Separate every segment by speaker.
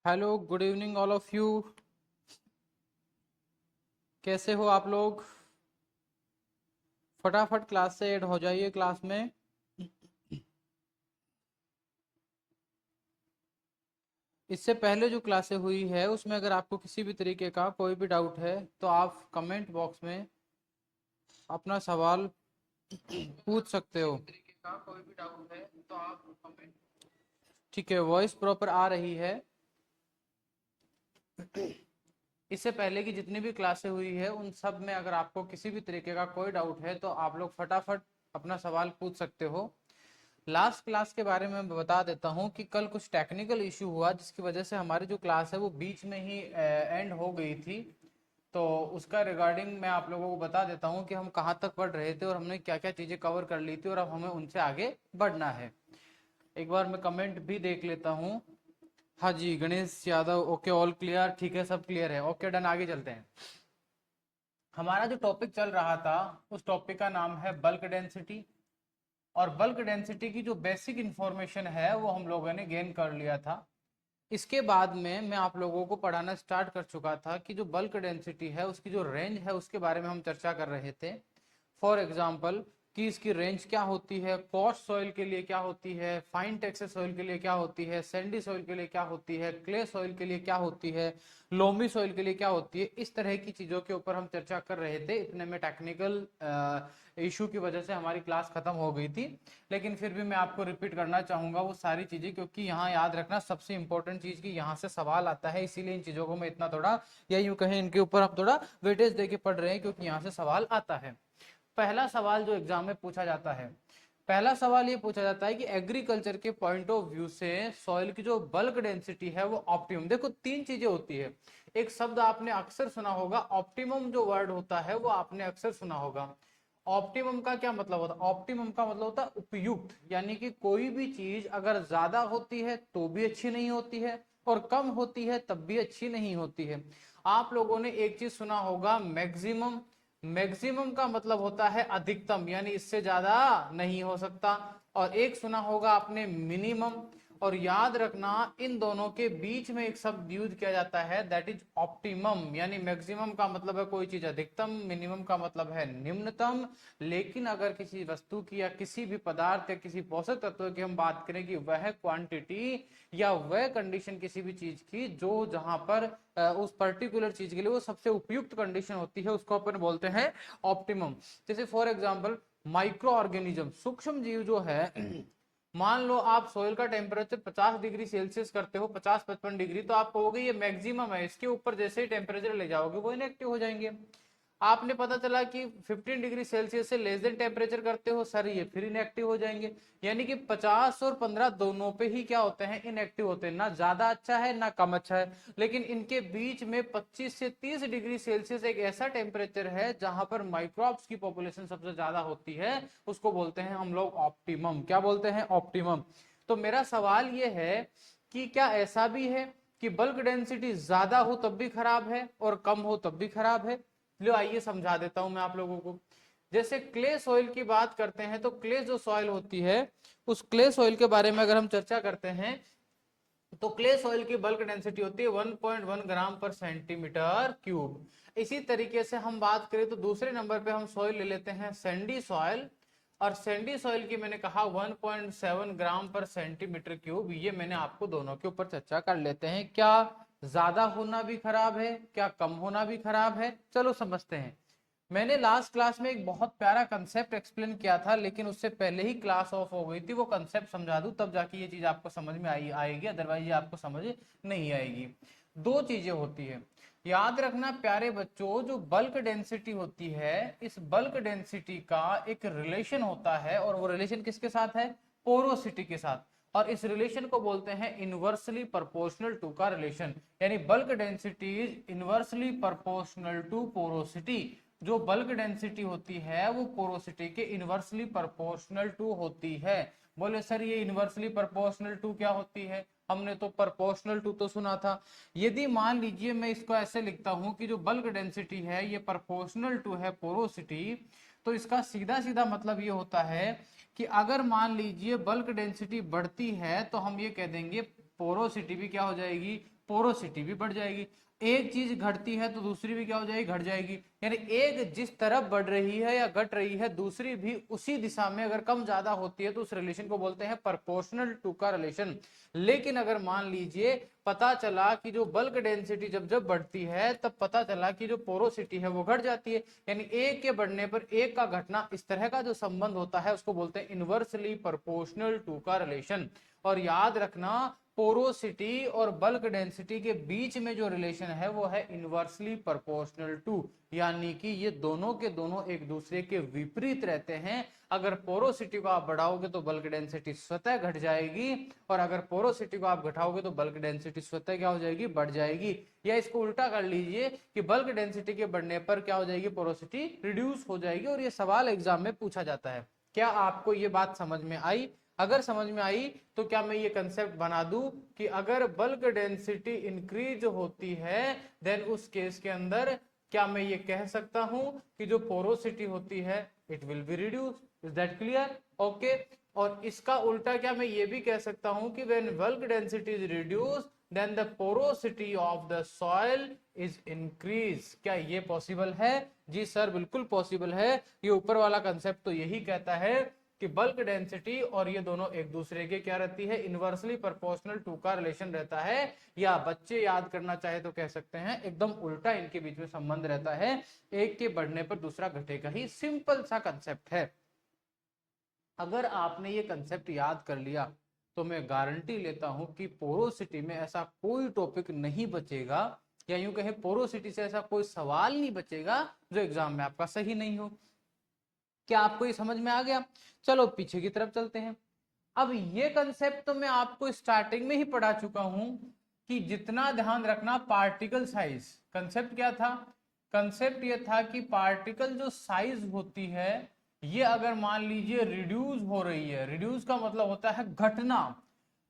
Speaker 1: Hello, good evening all of you. कैसे हो आप लोग? फटाफट क्लास से ऐड हो जाइए क्लास में। इससे पहले जो क्लासें हुई है उसमें अगर आपको किसी भी तरीके का कोई भी डाउट है तो आप कमेंट बॉक्स में अपना सवाल पूछ सकते हो। ठीक है, वॉइस प्रॉपर आ रही है। इससे पहले की जितनी भी क्लासें हुई है उन सब में अगर आपको किसी भी तरीके का कोई डाउट है तो आप लोग फटाफट अपना सवाल पूछ सकते हो। लास्ट क्लास के बारे में मैं बता देता हूं कि कल कुछ टेक्निकल इशू हुआ जिसकी वजह से हमारी जो क्लास है वो बीच में ही एंड हो गई थी। तो उसका रिगार्डिंग मैं आप लोगों को बता देता हूं कि हम कहां तक पढ़ रहे थे और हमने क्या क्या चीजें कवर कर ली थी और अब हमें उनसे आगे बढ़ना है। एक बार मैं कमेंट भी देख लेता हूं। हाँ जी, Ganesh Yadav, okay, all clear, ठीक है, सब क्लियर है, ओके डन, आगे चलते हैं। हमारा जो टॉपिक चल रहा था उस टॉपिक का नाम है बल्क डेंसिटी। और बल्क डेंसिटी की जो बेसिक इंफॉर्मेशन है वो हम लोगों ने गेन कर लिया था। इसके बाद में मैं आप लोगों को पढ़ाना स्टार्ट कर चुका था कि जो बल्क डेंसिटी है उसकी जो रेंज है उसके बारे में हम चर्चा कर रहे थे। फॉर एग्जाम्पल कि इसकी रेंज क्या होती है, कॉस्ट सॉइल के लिए क्या होती है, फाइन टेक्सस सॉइल के लिए क्या होती है, सैंडी सॉइल के लिए क्या होती है, क्ले सॉइल के लिए क्या होती है, लोमी सॉइल के लिए क्या होती है। इस तरह की चीजों के ऊपर हम चर्चा कर रहे थे। इतने में टेक्निकल इशू की वजह से हमारी क्लास खत्म हो गई थी। लेकिन फिर भी मैं आपको रिपीट करना चाहूंगा वो सारी चीजें, क्योंकि यहाँ याद रखना सबसे इंपॉर्टेंट चीज की यहाँ से सवाल आता है, इसीलिए इन चीजों को मैं इतना थोड़ा, या यूं कहें इनके ऊपर हम थोड़ा वेटेज देके पढ़ रहे हैं क्योंकि यहाँ से सवाल आता है। पहला सवाल जो एग्जाम में पूछा जाता है, पहला सवाल ये पूछा जाता है कि एग्रीकल्चर के पॉइंट ऑफ व्यू से सॉइल की जो बल्क डेंसिटी है वो ऑप्टिमम। देखो तीन चीजें होती है। एक शब्द आपने अक्सर सुना होगा, ऑप्टिमम जो वर्ड होता है वो आपने अक्सर सुना होगा। ऑप्टिमम का क्या मतलब होता है? ऑप्टिमम का मतलब होता है उपयुक्त, यानी कि कोई भी चीज अगर ज्यादा होती है तो भी अच्छी नहीं होती है और कम होती है तब भी अच्छी नहीं होती है। आप लोगों ने एक चीज सुना होगा, मैक्सिमम। मैक्सिमम का मतलब होता है अधिकतम, यानी इससे ज्यादा नहीं हो सकता। और एक सुना होगा आपने मिनिमम। और याद रखना इन दोनों के बीच में एक शब्द यूज किया जाता है, दैट इज ऑप्टिमम। यानी मैक्सिमम का मतलब है कोई चीज अधिकतम, मिनिमम का मतलब है निम्नतम। लेकिन अगर किसी वस्तु की या किसी भी पदार्थ या किसी पोषक तत्व की हम बात करें कि वह क्वांटिटी या वह कंडीशन किसी भी चीज की जो जहां पर उस पर्टिकुलर चीज के लिए वो सबसे उपयुक्त कंडीशन होती है उसको अपन बोलते हैं ऑप्टिमम। जैसे फॉर एग्जांपल माइक्रो ऑर्गेनिज्म, सूक्ष्म जीव जो है, मान लो आप सोइल का टेम्परेचर 50 डिग्री सेल्सियस करते हो, 50-55 डिग्री, तो आप कहोगे ये मैक्सिमम है, इसके ऊपर जैसे ही टेम्परेचर ले जाओगे वो इनएक्टिव हो जाएंगे। आपने पता चला कि 15 डिग्री सेल्सियस से लेस देन टेम्परेचर करते हो, सर ये फिर इनएक्टिव हो जाएंगे। यानी कि 50 और 15 दोनों पे ही क्या होते हैं, इनएक्टिव होते हैं। ना ज्यादा अच्छा है ना कम अच्छा है। लेकिन इनके बीच में 25 से 30 डिग्री सेल्सियस एक ऐसा टेम्परेचर है जहां पर माइक्रोब्स की पॉपुलेशन सबसे ज्यादा होती है, उसको बोलते हैं हम लोग ऑप्टिमम। क्या बोलते हैं? ऑप्टिमम। तो मेरा सवाल ये है कि क्या ऐसा भी है कि बल्क डेंसिटी ज्यादा हो तब भी खराब है और कम हो तब भी खराब है? लो आइए समझा देता हूं मैं आप लोगों को। जैसे क्ले सॉइल की बात करते हैं तो क्ले जो सॉइल होती है उस क्ले सॉइल के बारे में अगर हम चर्चा करते हैं तो क्ले सॉइल की बल्क डेंसिटी होती है 1.1 ग्राम पर सेंटीमीटर क्यूब। इसी तरीके से हम बात करें तो दूसरे नंबर पे हम सॉइल ले लेते हैं सैंडी सॉइल। और सैंडी सॉइल की मैंने कहा 1.7 ग्राम पर सेंटीमीटर क्यूब। ये मैंने आपको दोनों के ऊपर चर्चा कर लेते हैं। क्या ज्यादा होना भी खराब है, क्या कम होना भी खराब है? चलो समझते हैं। मैंने लास्ट क्लास में एक बहुत प्यारा कंसेप्ट एक्सप्लेन किया था, लेकिन उससे पहले ही क्लास ऑफ हो गई थी। वो कंसेप्ट समझा दूं तब जाके ये चीज आपको समझ में आएगी, अदरवाइज ये आपको समझ नहीं आएगी। दो चीजें होती है, याद रखना प्यारे बच्चों। जो बल्क डेंसिटी होती है, इस बल्क डेंसिटी का एक रिलेशन होता है और वो रिलेशन किसके साथ है? पोरोसिटी के साथ। और इस रिलेशन को बोलते हैं इनवर्सली प्रोपोर्शनल टू का रिलेशन। यानी bulk density is inversely proportional to porosity. जो बल्क डेंसिटी होती है वो पोरोसिटी के इनवर्सली प्रोपोर्शनल टू होती है। बोले सर ये इनवर्सली प्रोपोर्शनल टू क्या होती है? हमने तो प्रोपोर्शनल टू तो सुना था। यदि मान लीजिए मैं इसको ऐसे लिखता हूं कि जो बल्क डेंसिटी है ये प्रोपोर्शनल टू है पोरोसिटी, तो इसका सीधा सीधा मतलब ये होता है कि अगर मान लीजिए बल्क डेंसिटी बढ़ती है तो हम ये कह देंगे पोरोसिटी भी क्या हो जाएगी? पोरोसिटी भी बढ़ जाएगी। एक चीज घटती है तो दूसरी भी क्या हो जाएगी, घट जाएगी। यानी एक जिस तरफ बढ़ रही है या घट रही है, दूसरी भी उसी दिशा में अगर कम ज्यादा होती है तो उस रिलेशन को बोलते हैं प्रोपोर्शनल टू का रिलेशन। लेकिन अगर मान लीजिए पता चला कि जो बल्क डेंसिटी जब जब बढ़ती है तब पता चला कि जो पोरोसिटी है वो घट जाती है, यानी एक के बढ़ने पर एक का घटना, इस तरह का जो संबंध होता है उसको बोलते हैं इनवर्सली प्रोपोर्शनल टू का रिलेशन। और याद रखना, पोरोसिटी और बल्क डेंसिटी के बीच में जो रिलेशन है वो है इनवर्सली प्रोपोर्शनल टू, यानी कि ये दोनों के दोनों एक दूसरे के विपरीत रहते हैं। अगर पोरोसिटी को आप बढ़ाओगे तो बल्क डेंसिटी स्वतः घट जाएगी, और अगर पोरोसिटी को आप घटाओगे तो बल्क डेंसिटी स्वतः क्या हो जाएगी, बढ़ जाएगी। या इसको उल्टा कर लीजिए कि बल्क डेंसिटी के बढ़ने पर क्या हो जाएगी, पोरोसिटी रिड्यूस हो जाएगी। और ये सवाल एग्जाम में पूछा जाता है। क्या आपको ये बात समझ में आई? अगर समझ में आई तो क्या मैं ये कंसेप्ट बना दूं कि अगर बल्क डेंसिटी इंक्रीज होती है देन उस केस के अंदर क्या मैं ये कह सकता हूं कि जो पोरोसिटी होती है it will be reduce. Is that clear? Okay. और इसका उल्टा क्या मैं ये भी कह सकता हूं कि when bulk density is reduce then the porosity of the soil is increase. क्या ये पॉसिबल है? जी सर, बिल्कुल पॉसिबल है। ये ऊपर वाला कंसेप्ट तो यही कहता है कि बल्क डेंसिटी और ये दोनों एक दूसरे के क्या रहती है, इनवर्सली प्रोपोर्शनल टू का रिलेशन रहता है। या बच्चे याद करना चाहे तो कह सकते हैं एकदम उल्टा इनके बीच में संबंध रहता है, एक के बढ़ने पर दूसरा घटेगा ही। सिंपल सा कंसेप्ट है। अगर आपने ये कंसेप्ट याद कर लिया तो मैं गारंटी लेता हूं कि पोरोसिटी में ऐसा कोई टॉपिक नहीं बचेगा, या यूं कहे पोरोसिटी से ऐसा कोई सवाल नहीं बचेगा जो एग्जाम में आपका सही नहीं हो। क्या आपको ये समझ में आ गया? चलो पीछे की तरफ चलते हैं। अब ये कंसेप्ट तो मैं आपको स्टार्टिंग में ही पढ़ा चुका हूं कि जितना ध्यान रखना पार्टिकल साइज। कंसेप्ट क्या था? कंसेप्ट ये था कि पार्टिकल जो साइज होती है ये अगर मान लीजिए रिड्यूस हो रही है, रिड्यूस का मतलब होता है घटना,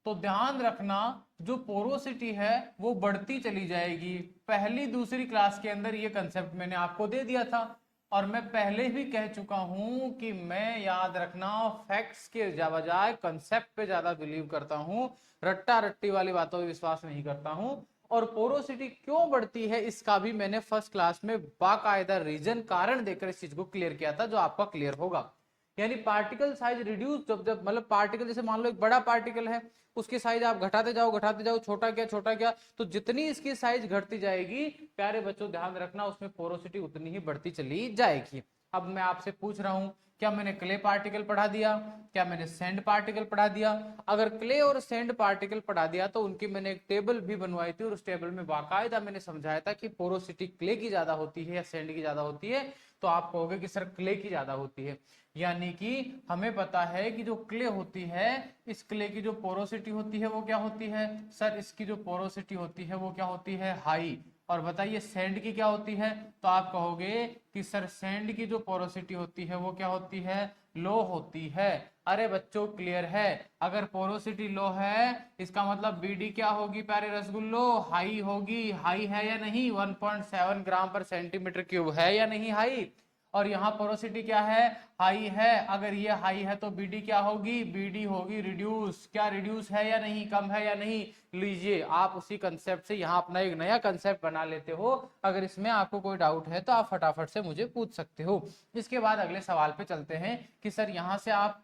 Speaker 1: तो ध्यान रखना जो पोरोसिटी है वो बढ़ती चली जाएगी। पहली दूसरी क्लास के अंदर ये कंसेप्ट मैंने आपको दे दिया था, और मैं पहले भी कह चुका हूं कि मैं, याद रखना, फैक्ट्स के बजाय कंसेप्ट पे ज्यादा बिलीव करता हूं, रट्टा रट्टी वाली बातों पर विश्वास नहीं करता हूं। और पोरोसिटी क्यों बढ़ती है इसका भी मैंने फर्स्ट क्लास में बाकायदा रीजन, कारण देकर इस चीज को क्लियर किया था, जो आपका क्लियर होगा। यानी पार्टिकल साइज रिड्यूस जब जब मतलब पार्टिकल, जैसे मान लो एक बड़ा पार्टिकल है, उसकी साइज आप घटाते जाओ, छोटा क्या छोटा क्या, तो जितनी इसकी साइज घटती जाएगी प्यारे बच्चों ध्यान रखना उसमें पोरोसिटी उतनी ही बढ़ती चली जाएगी। अब मैं आपसे पूछ रहा हूं, क्या मैंने क्ले पार्टिकल पढ़ा दिया? क्या मैंने सैंड पार्टिकल पढ़ा दिया? अगर क्ले और सैंड पार्टिकल पढ़ा दिया तो उनकी मैंने एक टेबल भी बनवाई थी, और उस टेबल में बाकायदा मैंने समझाया था कि पोरोसिटी क्ले की ज्यादा होती है या सैंड की ज्यादा होती है। तो आप कहोगे कि सर क्ले की ज्यादा होती है। यानी कि हमें पता है कि जो क्ले होती है, इस क्ले की जो पोरोसिटी होती है वो क्या होती है? सर इसकी जो पोरोसिटी होती है वो क्या होती है? हाई। और बताइए सैंड की क्या होती है? तो आप कहोगे कि सर सैंड की जो पोरोसिटी होती है वो क्या होती है? लो होती है। अरे बच्चों क्लियर है? अगर पोरोसिटी लो है इसका मतलब बीडी क्या होगी प्यारे रसगुल्लो? हाई होगी। हाई है या नहीं? 1.7 ग्राम पर सेंटीमीटर क्यूब है या नहीं हाई? और यहाँ पोरोसिटी क्या है? हाई है। अगर ये हाई है तो बीडी क्या होगी? बीडी होगी रिड्यूस। क्या रिड्यूस है या नहीं? कम है या नहीं? लीजिए आप उसी कंसेप्ट से यहाँ अपना एक नया कंसेप्ट बना लेते हो। अगर इसमें आपको कोई डाउट है तो आप फटाफट से मुझे पूछ सकते हो। इसके बाद अगले सवाल पे चलते हैं कि सर यहाँ से आप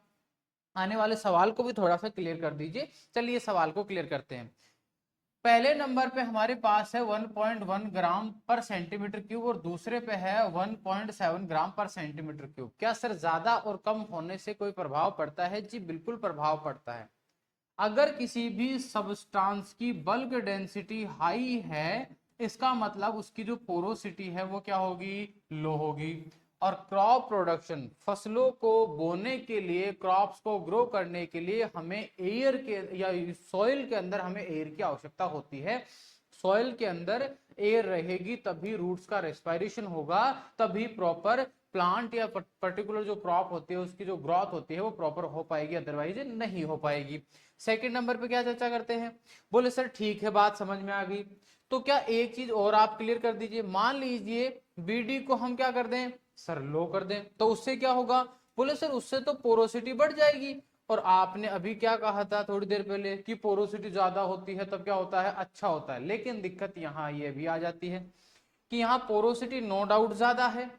Speaker 1: आने वाले सवाल को भी थोड़ा सा क्लियर कर दीजिए। चलिए सवाल को क्लियर करते हैं। पहले नंबर पे हमारे पास है 1.1 ग्राम पर सेंटीमीटर क्यूब, और दूसरे पे है 1.7 ग्राम पर सेंटीमीटर क्यूब। क्या सर ज्यादा और कम होने से कोई प्रभाव पड़ता है? जी बिल्कुल प्रभाव पड़ता है। अगर किसी भी सबस्टांस की बल्क डेंसिटी हाई है इसका मतलब उसकी जो पोरोसिटी है वो क्या होगी? लो होगी। और क्रॉप प्रोडक्शन, फसलों को बोने के लिए, क्रॉप्स को ग्रो करने के लिए हमें एयर के या सॉइल के अंदर हमें एयर की आवश्यकता होती है। सॉइल के अंदर एयर रहेगी तभी रूट्स का रेस्पिरेशन होगा, तभी प्रॉपर प्लांट या पर्टिकुलर जो क्रॉप होती है उसकी जो ग्रोथ होती है वो प्रॉपर हो पाएगी, अदरवाइज नहीं हो पाएगी। सेकंड नंबर पे क्या चर्चा करते हैं? बोले सर ठीक है बात समझ में आ गई, तो क्या एक चीज और आप क्लियर कर दीजिए। मान लीजिए बीडी को हम क्या कर दें? सर लो कर दें, तो उससे क्या होगा? बोले सर उससे तो पोरोसिटी बढ़ जाएगी। और आपने अभी क्या कहा था थोड़ी देर पहले कि पोरोसिटी ज्यादा होती है तब क्या होता है, अच्छा होता है। लेकिन दिक्कत यहाँ ये भी आ जाती है कि यहाँ पोरोसिटी नो डाउट ज्यादा है,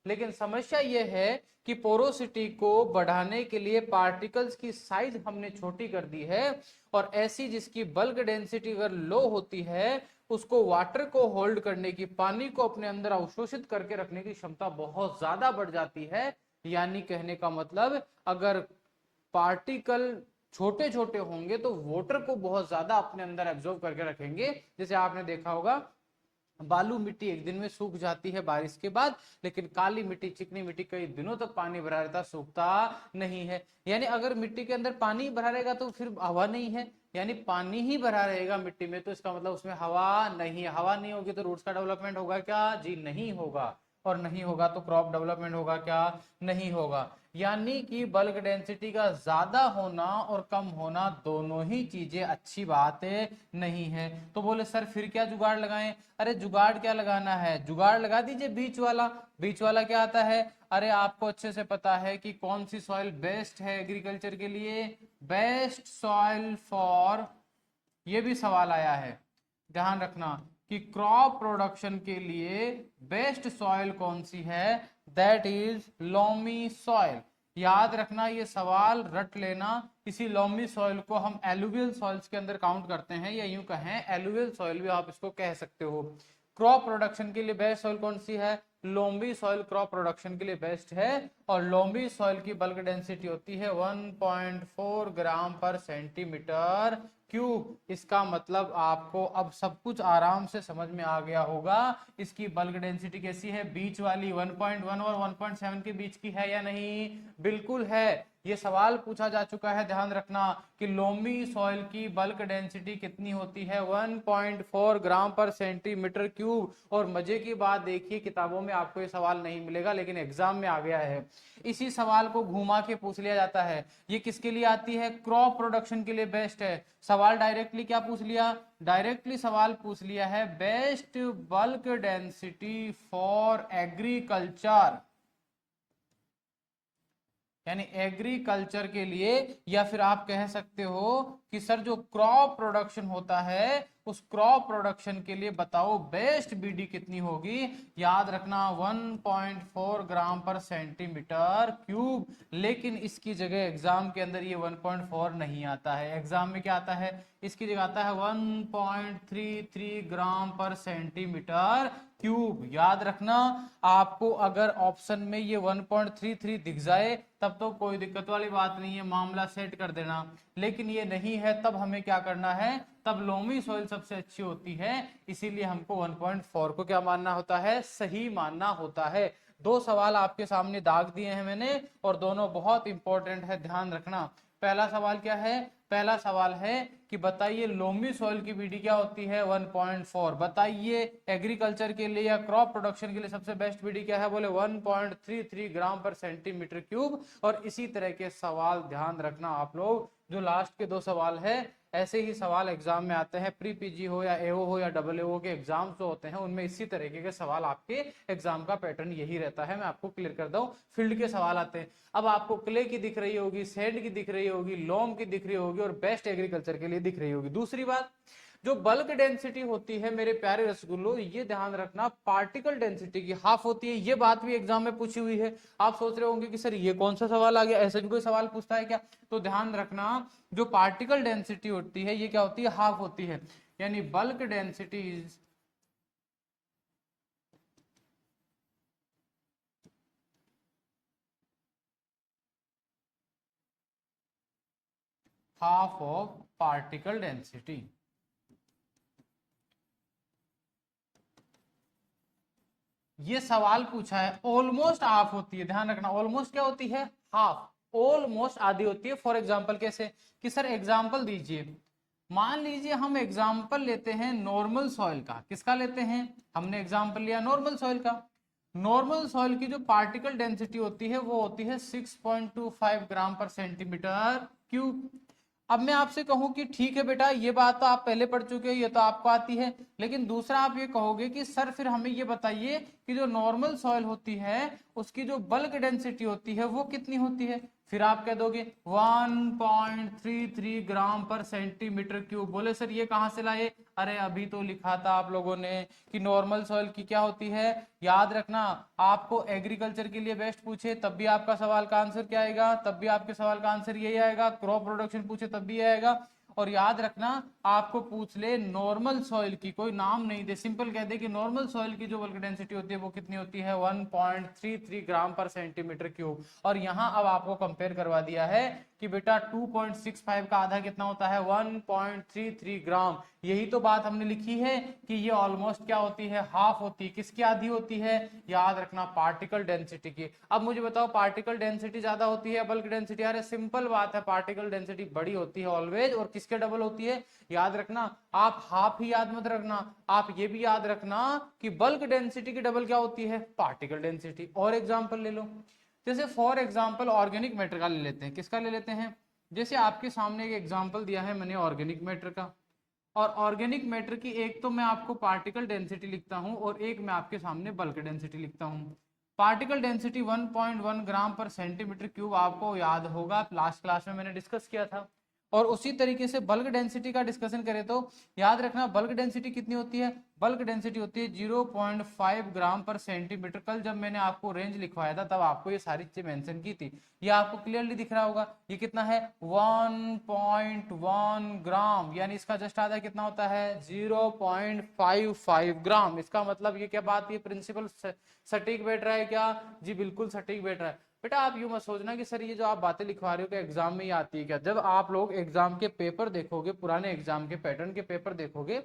Speaker 1: लेकिन समस्या ये है कि पोरोसिटी को बढ़ाने के लिए पार्टिकल्स की साइज हमने छोटी कर दी है, और ऐसी जिसकी बल्क डेंसिटी अगर लो होती है उसको वाटर को होल्ड करने की, पानी को अपने अंदर अवशोषित करके रखने की क्षमता बहुत ज्यादा बढ़ जाती है। यानी कहने का मतलब अगर पार्टिकल छोटे छोटे होंगे तो वाटर को बहुत ज्यादा अपने अंदर एब्जॉर्ब करके रखेंगे। जैसे आपने देखा होगा बालू मिट्टी एक दिन में सूख जाती है बारिश के बाद, लेकिन काली मिट्टी, चिकनी मिट्टी कई दिनों तक पानी भरा रहता, सूखता नहीं है। यानी अगर मिट्टी के अंदर पानी भरा रहेगा तो फिर हवा नहीं है, यानी पानी ही भरा रहेगा मिट्टी में, तो इसका मतलब उसमें हवा नहीं है। हवा नहीं होगी तो रूट्स का डेवलपमेंट होगा क्या जी, नहीं होगा। और नहीं होगा तो क्रॉप डेवलपमेंट होगा क्या, नहीं होगा। यानी कि बल्क डेंसिटी का ज्यादा होना और कम होना दोनों ही चीजें अच्छी बात नहीं है। तो बोले सर फिर क्या जुगाड़ लगाएं? अरे जुगाड़ क्या लगाना है, जुगाड़ लगा दीजिए बीच वाला। बीच वाला क्या आता है? अरे आपको अच्छे से पता है कि कौन सी सॉइल बेस्ट है एग्रीकल्चर के लिए, बेस्ट सॉइल फॉर, ये भी सवाल आया है, ध्यान रखना कि क्रॉप प्रोडक्शन के लिए बेस्ट सॉइल कौन सी है, दैट इज लोमी सॉइल। याद रखना ये सवाल, रट लेना। इसी लोमी सॉइल को हम एलुवियल सॉइल्स के अंदर काउंट करते हैं, या यूं कहें एलुवियल सॉइल भी आप इसको कह सकते हो। क्रॉप प्रोडक्शन के लिए बेस्ट सॉइल कौन सी है, लोमी सॉइल क्रॉप प्रोडक्शन के लिए बेस्ट है। और लोमी सॉइल की बल्क डेंसिटी होती है 1.4 ग्राम पर सेंटीमीटर क्यूब। इसका मतलब आपको अब सब कुछ आराम से समझ में आ गया होगा। इसकी बल्क डेंसिटी कैसी है, बीच वाली 1.1 और 1.7 के बीच की है या नहीं, बिल्कुल है। ये सवाल पूछा जा चुका है, ध्यान रखना कि लोमी सॉइल की बल्क डेंसिटी कितनी होती है, 1.4 ग्राम पर सेंटीमीटर क्यूब। और मजे की बात देखिए, किताबों में आपको ये सवाल नहीं मिलेगा लेकिन एग्जाम में आ गया है। इसी सवाल को घुमा के पूछ लिया जाता है, ये किसके लिए आती है, क्रॉप प्रोडक्शन के लिए बेस्ट है। सवाल डायरेक्टली क्या पूछ लिया, डायरेक्टली सवाल पूछ लिया है best bulk density for agriculture, यानी एग्रीकल्चर के लिए। या फिर आप कह सकते हो कि सर जो क्रॉप प्रोडक्शन होता है उस क्रॉप प्रोडक्शन के लिए बताओ बेस्ट बीडी कितनी होगी। याद रखना 1.4 ग्राम पर सेंटीमीटर क्यूब। लेकिन इसकी जगह एग्जाम के अंदर ये 1.4 नहीं आता है, एग्जाम में क्या आता है, इसकी जगह आता है 1.33 ग्राम पर सेंटीमीटर क्यूब। याद रखना, आपको अगर ऑप्शन में ये 1.33 दिख जाए तब तो कोई दिक्कत वाली बात नहीं है, मामला सेट कर देना। लेकिन ये नहीं है तब हमें क्या करना है, तब लोमी सॉइल सबसे अच्छी होती है। इसीलिए हमको 1.4 को क्या मानना होता है, सही मानना होता है। दो सवाल आपके सामने दाग दिए हैं मैंने, और दोनों बहुत इंपॉर्टेंट है, ध्यान रखना। पहला सवाल क्या है, पहला सवाल है कि बताइए लोमी सॉइल की बीडी क्या होती है, 1.4। बताइए एग्रीकल्चर के लिए या क्रॉप प्रोडक्शन के लिए सबसे बेस्ट बीडी क्या है, बोले 1.33 ग्राम पर सेंटीमीटर क्यूब। और इसी तरह के सवाल ध्यान रखना आप लोग, जो लास्ट के दो सवाल है ऐसे ही सवाल एग्जाम में आते हैं, प्री पीजी हो या एओ हो या डबल एओ के एग्जाम जो होते हैं उनमें इसी तरीके के सवाल, आपके एग्जाम का पैटर्न यही रहता है। मैं आपको क्लियर कर दूं, फील्ड के सवाल आते हैं। अब आपको क्ले की दिख रही होगी, सैंड की दिख रही होगी, लोम की दिख रही होगी, और बेस्ट एग्रीकल्चर के लिए दिख रही होगी। दूसरी बात, जो बल्क डेंसिटी होती है मेरे प्यारे रसगुल्लो, ये ध्यान रखना पार्टिकल डेंसिटी की हाफ होती है। ये बात भी एग्जाम में पूछी हुई है। आप सोच रहे होंगे कि सर ये कौन सा सवाल आ गया, ऐसे भी कोई सवाल पूछता है क्या? तो ध्यान रखना, जो पार्टिकल डेंसिटी होती है ये क्या होती है, हाफ होती है। यानी bulk density is half of particle density. ये सवाल पूछा है, ऑलमोस्ट हाफ होती है, ध्यान रखना ऑलमोस्ट क्या होती है, हाफ, ऑलमोस्ट आधी होती है। फॉर एग्जांपल कैसे, कि सर एग्जांपल दीजिए, मान लीजिए हम एग्जांपल लेते हैं नॉर्मल सॉइल का। किसका लेते हैं, हमने एग्जांपल लिया नॉर्मल सॉइल का। नॉर्मल सॉइल की जो पार्टिकल डेंसिटी होती है वो होती है 6.25 ग्राम पर सेंटीमीटर क्यूब। अब मैं आपसे कहूं कि ठीक है बेटा, ये बात तो आप पहले पढ़ चुके हो, ये तो आपको आती है। लेकिन दूसरा आप ये कहोगे कि सर फिर हमें ये बताइए कि जो नॉर्मल सॉइल होती है उसकी जो बल्क डेंसिटी होती है वो कितनी होती है। फिर आप कह दोगे 1.33 ग्राम पर सेंटीमीटर क्यूब। बोले सर ये कहाँ से लाए? अरे अभी तो लिखा था आप लोगों ने कि नॉर्मल सॉइल की क्या होती है, याद रखना। आपको एग्रीकल्चर के लिए बेस्ट पूछे तब भी आपका सवाल का आंसर क्या आएगा? तब भी आपके सवाल का आंसर यही आएगा। क्रॉप प्रोडक्शन पूछे तब भी आएगा। और याद रखना, आपको पूछ ले नॉर्मल सॉइल की, कोई नाम नहीं दे, सिंपल कह दे कि नॉर्मल सॉइल की जो बल्क डेंसिटी होती है वो कितनी होती है? 1.33 ग्राम पर सेंटीमीटर क्यूब। और यहां अब आपको कंपेयर करवा दिया है कि बेटा 2.65 का आधा कितना होता है? 1.33 ग्राम। यही तो बात हमने लिखी है कि ये ऑलमोस्ट क्या होती है? हाफ होती है। किसकी आधी होती है? याद रखना, पार्टिकल डेंसिटी की। अब मुझे बताओ पार्टिकल डेंसिटी ज्यादा होती है बल्क डेंसिटी? अरे सिंपल बात है, पार्टिकल डेंसिटी बड़ी होती है ऑलवेज, और किसके डबल होती है? याद रखना, आप हाफ ही याद मत रखना, आप ये भी याद रखना कि बल्क डेंसिटी की डबल क्या होती है? Particle density. और एग्जांपल ले लो, जैसे फॉर एग्जांपल ऑर्गेनिक मैटर का ले लेते हैं। किसका ले लेते हैं? जैसे आपके सामने एक एग्जांपल दिया है मैंने ऑर्गेनिक मैटर का, और ऑर्गेनिक मैटर की एक तो मैं आपको पार्टिकल डेंसिटी लिखता हूं और एक मैं आपके सामने बल्क डेंसिटी लिखता हूं। पार्टिकल डेंसिटी 1.1 ग्राम पर सेंटीमीटर क्यूब, आपको याद होगा लास्ट क्लास में मैंने डिस्कस किया था। और उसी तरीके से बल्क डेंसिटी का डिस्कशन करें तो याद रखना, बल्क डेंसिटी कितनी होती है? बल्क डेंसिटी होती है 0.5 ग्राम पर सेंटीमीटर। कल जब मैंने आपको रेंज लिखवाया था तब आपको ये सारी चीजें मेंशन की थी, ये आपको क्लियरली दिख रहा होगा। ये कितना है? 1.1 ग्राम, यानी इसका जस्ट आधा कितना होता है? 0.55 ग्राम। इसका मतलब ये क्या बात, ये प्रिंसिपल सटीक बैठ रहा है क्या? जी बिल्कुल सटीक बैठ रहा है। बेटा आप यूं मत सोचना कि सर ये जो आप बातें लिखवा रहे हो कि एग्जाम में ही आती है क्या। जब आप लोग एग्जाम के पेपर देखोगे, पुराने एग्जाम के पैटर्न के पेपर देखोगे,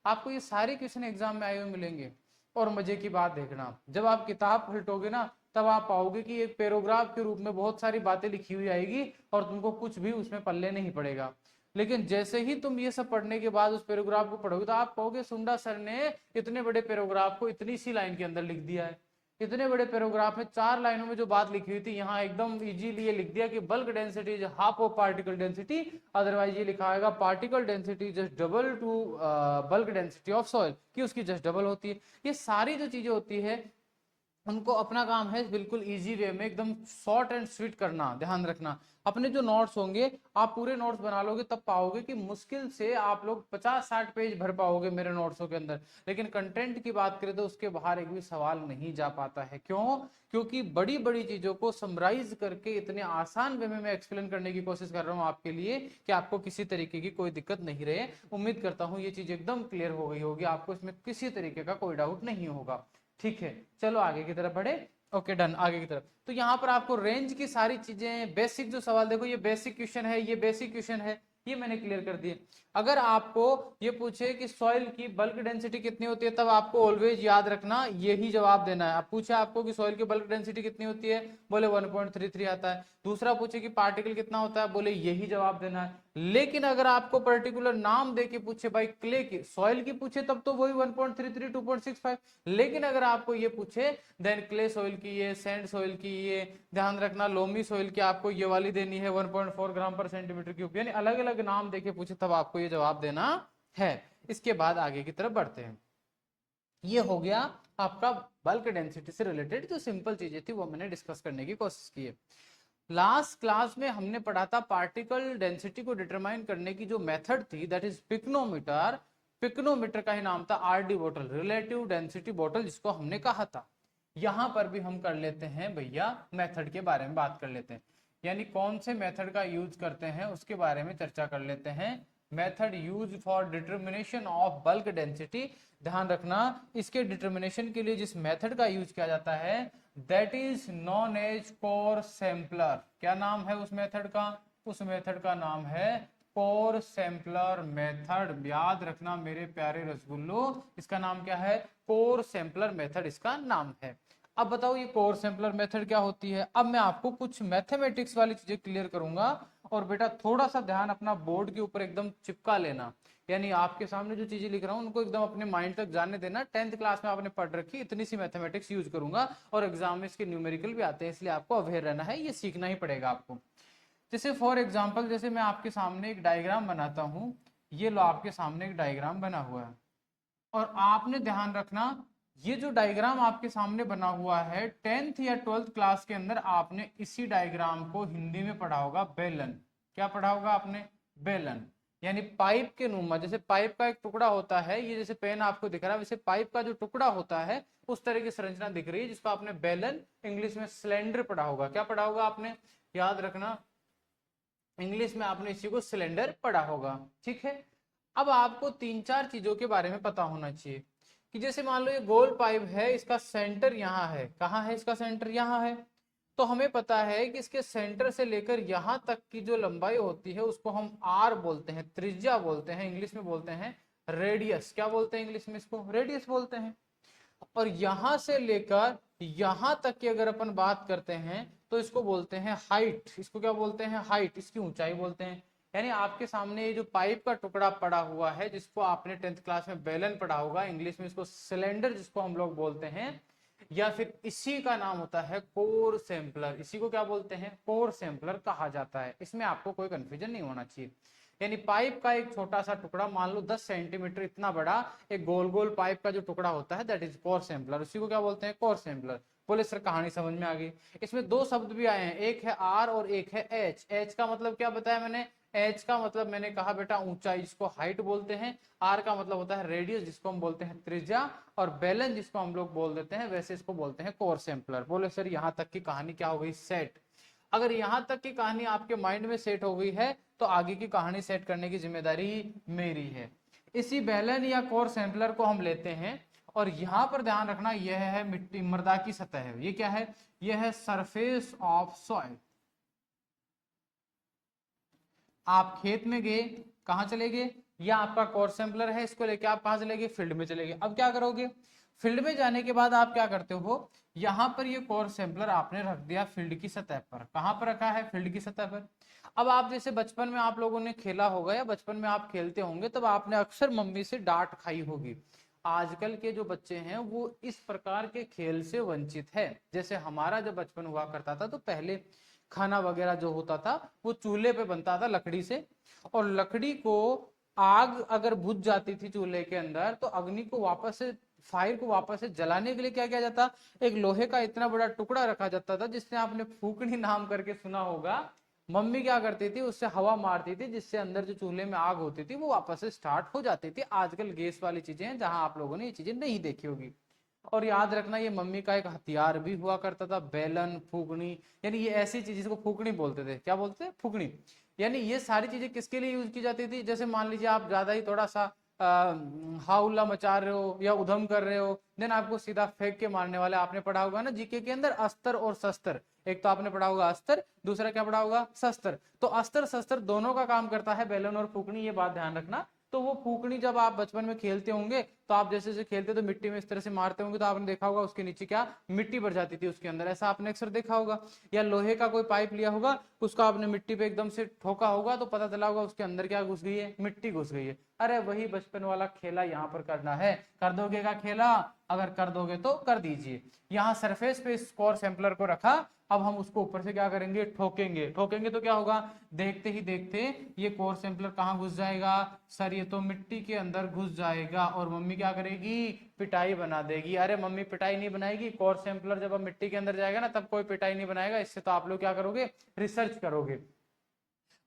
Speaker 1: आपको ये सारे क्वेश्चन एग्जाम में आए हुए मिलेंगे। और मजे की बात देखना, जब आप किताब पलटोगे ना तब आप पाओगे कि एक पैराग्राफ के रूप में बहुत सारी बातें लिखी हुई आएगी और तुमको कुछ भी उसमें पल्ले नहीं पड़ेगा। लेकिन जैसे ही तुम ये सब पढ़ने के बाद उस पैराग्राफ को पढ़ोगे तो आप कहोगे सुंडा सर ने इतने बड़े पैराग्राफ को इतनी सी लाइन के अंदर लिख दिया है। इतने बड़े पैराग्राफ में 4 लाइनों में जो बात लिखी हुई थी यहाँ एकदम इजीली ये लिख दिया कि bulk density is half of particle density. Otherwise ये लिखा आएगा particle density just double two bulk density of soil, कि उसकी जस्ट डबल होती है। ये सारी जो चीजें होती है उनको अपना काम है बिल्कुल इजी वे में एकदम शॉर्ट एंड स्वीट करना। ध्यान रखना, अपने जो नोट्स होंगे आप पूरे नोट्स बना लोगे तब पाओगे कि मुश्किल से आप लोग 50-60 पेज भर पाओगे मेरे नोट्सों के अंदर। लेकिन कंटेंट की बात करें तो उसके बाहर एक भी सवाल नहीं जा पाता है। क्यों? क्योंकि बड़ी बड़ी चीजों को समराइज करके इतने आसान वे में मैं एक्सप्लेन करने की कोशिश कर रहा हूँ आपके लिए कि आपको किसी तरीके की कोई दिक्कत नहीं रहे। उम्मीद करता हूँ ये चीज एकदम क्लियर हो गई होगी, आपको इसमें किसी तरीके का कोई डाउट नहीं होगा। ठीक है, चलो आगे की तरफ बढ़े। ओके डन, आगे की तरफ। तो यहाँ पर आपको रेंज की सारी चीजें, बेसिक जो सवाल, देखो ये बेसिक क्वेश्चन है, ये बेसिक क्वेश्चन है, ये मैंने क्लियर कर दिए। अगर आपको ये पूछे कि सॉइल की बल्क डेंसिटी कितनी होती है, तब आपको ऑलवेज याद रखना यही जवाब देना है। आप पूछे आपको कि सॉइल की बल्क डेंसिटी कितनी होती है, बोले 1.33 आता है। दूसरा पूछे कि पार्टिकल कितना होता है, बोले यही जवाब देना है। लेकिन अगर आपको पर्टिकुलर नाम देके पूछे, भाई क्ले की, सॉइल की पूछे तब तो वही 1.33 2.65। लेकिन अगर आपको ये पूछे देन क्ले सॉइल की ये, सैंड सॉइल की ये, ध्यान रखना लोमी सॉइल की आपको ये वाली देनी है 1.4 ग्राम पर सेंटीमीटर क्यूब, यानी अलग अलग नाम देके पूछे तब आपको ये जवाब देना है। इसके बाद आगे की तरफ बढ़ते हैं। ये हो गया आपका बल्क डेंसिटी से रिलेटेड जो सिंपल चीजें थी वो मैंने डिस्कस करने की कोशिश की है। लास्ट क्लास में हमने पढ़ा था पार्टिकल डेंसिटी को डिटरमाइन करने की जो मेथड थी, दैट इज पिक्नोमीटर। पिक्नोमीटर का ही नाम था RD bottle, relative density bottle जिसको हमने कहा था। यहां पर भी हम कर लेते हैं भैया मेथड के बारे में बात कर लेते हैं, यानी कौन से मेथड का यूज करते हैं उसके बारे में चर्चा कर लेते हैं। Method use for determination of bulk density. ध्यान रखना, इसके डिटर्मिनेशन के लिए जिस मेथड का यूज किया जाता है that is known as core sampler. क्या नाम है उस मेथड का? उस मेथड का नाम है कोर सैंपलर मेथड। याद रखना मेरे प्यारे रसगुल्लो, इसका नाम क्या है? कोर सैंपलर मेथड इसका नाम है। अब बताओ ये कोर सैंपलर मेथड क्या होती है। अब मैं आपको कुछ मैथमेटिक्स वाली चीजें क्लियर करूंगा, और बेटा थोड़ा सा ध्यान अपना बोर्ड के ऊपर एकदम चिपका लेना, यानी आपके सामने जो चीजें लिख रहा हूं उनको एकदम अपने माइंड तक जाने देना। 10th क्लास में आपने पढ़ रखी, इतनी सी मैथमेटिक्स यूज करूंगा, और एग्जाम में इसके न्यूमेरिकल भी आते हैं, इसलिए आपको अवेयर रहना है, ये सीखना ही पड़ेगा आपको। जैसे फॉर एग्जाम्पल, जैसे मैं आपके सामने एक डायग्राम बनाता हूं, ये लो आपके सामने एक डायग्राम बना हुआ है, और आपने ध्यान रखना ये जो डायग्राम आपके सामने बना हुआ है 10th या 12th क्लास के अंदर आपने इसी डायग्राम को हिंदी में पढ़ा होगा, बेलन। क्या पढ़ा होगा आपने? बेलन। यानी पाइप के नुमा, जैसे पाइप का एक टुकड़ा होता है, ये जैसे पेन आपको दिख रहा है, वैसे पाइप का जो टुकड़ा होता है उस तरह की संरचना दिख रही है, जिसको आपने बेलन, इंग्लिश में सिलेंडर पढ़ा होगा। क्या पढ़ा होगा आपने? याद रखना, इंग्लिश में आपने इसी को सिलेंडर पढ़ा होगा। ठीक है, अब आपको तीन चार चीजों के बारे में पता होना चाहिए कि जैसे मान लो ये गोल पाइप है, इसका सेंटर यहाँ है। कहाँ है इसका सेंटर? यहाँ है। तो हमें पता है कि इसके सेंटर से लेकर यहाँ तक की जो लंबाई होती है उसको हम आर बोलते हैं, त्रिज्या बोलते हैं, इंग्लिश में बोलते हैं रेडियस। क्या बोलते हैं इंग्लिश में? इसको रेडियस बोलते हैं। और यहां से लेकर यहां तक की अगर अपन बात करते हैं तो इसको बोलते हैं हाइट। इसको क्या बोलते हैं? हाइट, इसकी ऊंचाई बोलते हैं। यानी आपके सामने ये जो पाइप का टुकड़ा पड़ा हुआ है, जिसको आपने 10th क्लास में बेलन पढ़ा होगा, इंग्लिश में इसको सिलेंडर जिसको हम लोग बोलते हैं, या फिर इसी का नाम होता है कोर सैंपलर। इसी को क्या बोलते हैं? कोर सैंपलर कहा जाता है। इसमें आपको कोई कंफ्यूजन नहीं होना चाहिए। यानी पाइप का एक छोटा सा टुकड़ा, मान लो 10 सेंटीमीटर इतना बड़ा एक गोल गोल पाइप का जो टुकड़ा होता है, दैट इज कोर सैंपलर। उसी को क्या बोलते हैं? Core sampler. बोले सर कहानी समझ में आ गई। इसमें दो शब्द भी आए हैं, एक है आर और एक है एच। एच का मतलब क्या बताया मैंने? एच का मतलब मैंने कहा बेटा ऊंचाई, जिसको हाइट बोलते हैं। आर का मतलब होता है रेडियस, जिसको हम बोलते हैं त्रिज्या। और बेलन जिसको हम लोग बोल देते हैं, वैसे इसको बोलते हैं कोर सैंपलर। बोले सर यहाँ तक की कहानी क्या हो गई? सेट। अगर यहां तक की कहानी आपके माइंड में सेट हो गई है तो आगे की कहानी सेट करने की जिम्मेदारी मेरी है। इसी बेलन या कोर सैंपलर को हम लेते हैं और यहां पर ध्यान रखना, यह है मिट्टी, मृदा की सतह है। ये क्या है? यह है सरफेस ऑफ सॉइल। आप खेत में गए, कहां चले गए? यह आपका कोर सैंपलर है, इसको लेके आप कहां चले गए? फील्ड में चले गए। अब क्या करोगे? फील्ड में जाने के बाद आप क्या करते हो? यहां पर ये कोर सैंपलर आपने रख दिया फील्ड की सतह पर। कहां पर रखा है? फील्ड की सतह पर। अब आप जैसे बचपन में आप लोगों ने खेला होगा या बचपन में आप खेलते होंगे, तब आपने अक्सर मम्मी से डांट खाई होगी। आजकल के जो बच्चे हैं वो इस प्रकार के खेल से वंचित है। जैसे हमारा जब बचपन हुआ करता था तो पहले खाना वगैरह जो होता था वो चूल्हे पे बनता था लकड़ी से, और लकड़ी को आग अगर बुझ जाती थी चूल्हे के अंदर तो अग्नि को वापस से, फायर को वापस से जलाने के लिए क्या किया जाता? एक लोहे का इतना बड़ा टुकड़ा रखा जाता था, जिससे आपने फूकनी नाम करके सुना होगा। मम्मी क्या करती थी? उससे हवा मारती थी, जिससे अंदर जो चूल्हे में आग होती थी वो वापस से स्टार्ट हो जाती थी। आजकल गैस वाली चीजें हैं जहां आप लोगों ने ये चीजें नहीं देखी होगी। और याद रखना, ये मम्मी का एक हथियार भी हुआ करता था, बेलन, फूकनी। यानी ये ऐसी चीज जिसको फूकनी बोलते थे। क्या बोलते थे? फूकनी। यानी ये सारी चीजें किसके लिए यूज की जाती थी? जैसे मान लीजिए आप ज्यादा ही थोड़ा सा हाउला मचा रहे हो या उधम कर रहे हो, देन आपको सीधा फेंक के मारने वाले। आपने पढ़ा होगा ना जीके के अंदर अस्त्र और शस्त्र। एक तो आपने पढ़ा होगा अस्त्र, दूसरा क्या पढ़ा होगा? शस्त्र। तो अस्त्र शस्त्र दोनों का काम करता है बेलन और फूकनी, ये बात ध्यान रखना। तो वो फूकनी जब आप बचपन में खेलते होंगे तो आप जैसे जैसे खेलते तो मिट्टी में इस तरह से मारते होंगे, तो आपने देखा होगा उसके नीचे क्या मिट्टी भर जाती थी उसके अंदर, ऐसा आपने अक्सर देखा होगा। या लोहे का कोई पाइप लिया होगा, उसको आपने मिट्टी पे एकदम से ठोका होगा तो पता चला होगा उसके अंदर क्या घुस गई है? मिट्टी घुस गई है। अरे वही बचपन वाला खेला यहाँ पर करना है। कर दोगे का खेला? अगर कर दोगे तो कर दीजिए। यहाँ सरफेस पे इस कोर सैंपलर को रखा, अब हम उसको ऊपर से क्या करेंगे? ठोकेंगे। ठोकेंगे तो क्या होगा? देखते ही देखते ये कोर सैंपलर कहाँ घुस जाएगा? सर ये तो मिट्टी के अंदर घुस जाएगा। और मम्मी क्या करेगी? पिटाई बना देगी। अरे मम्मी पिटाई नहीं बनाएगी, कोर सैंपलर जब अब मिट्टी के अंदर जाएगा ना तब कोई पिटाई नहीं बनाएगा। इससे तो आप लोग क्या करोगे? रिसर्च करोगे।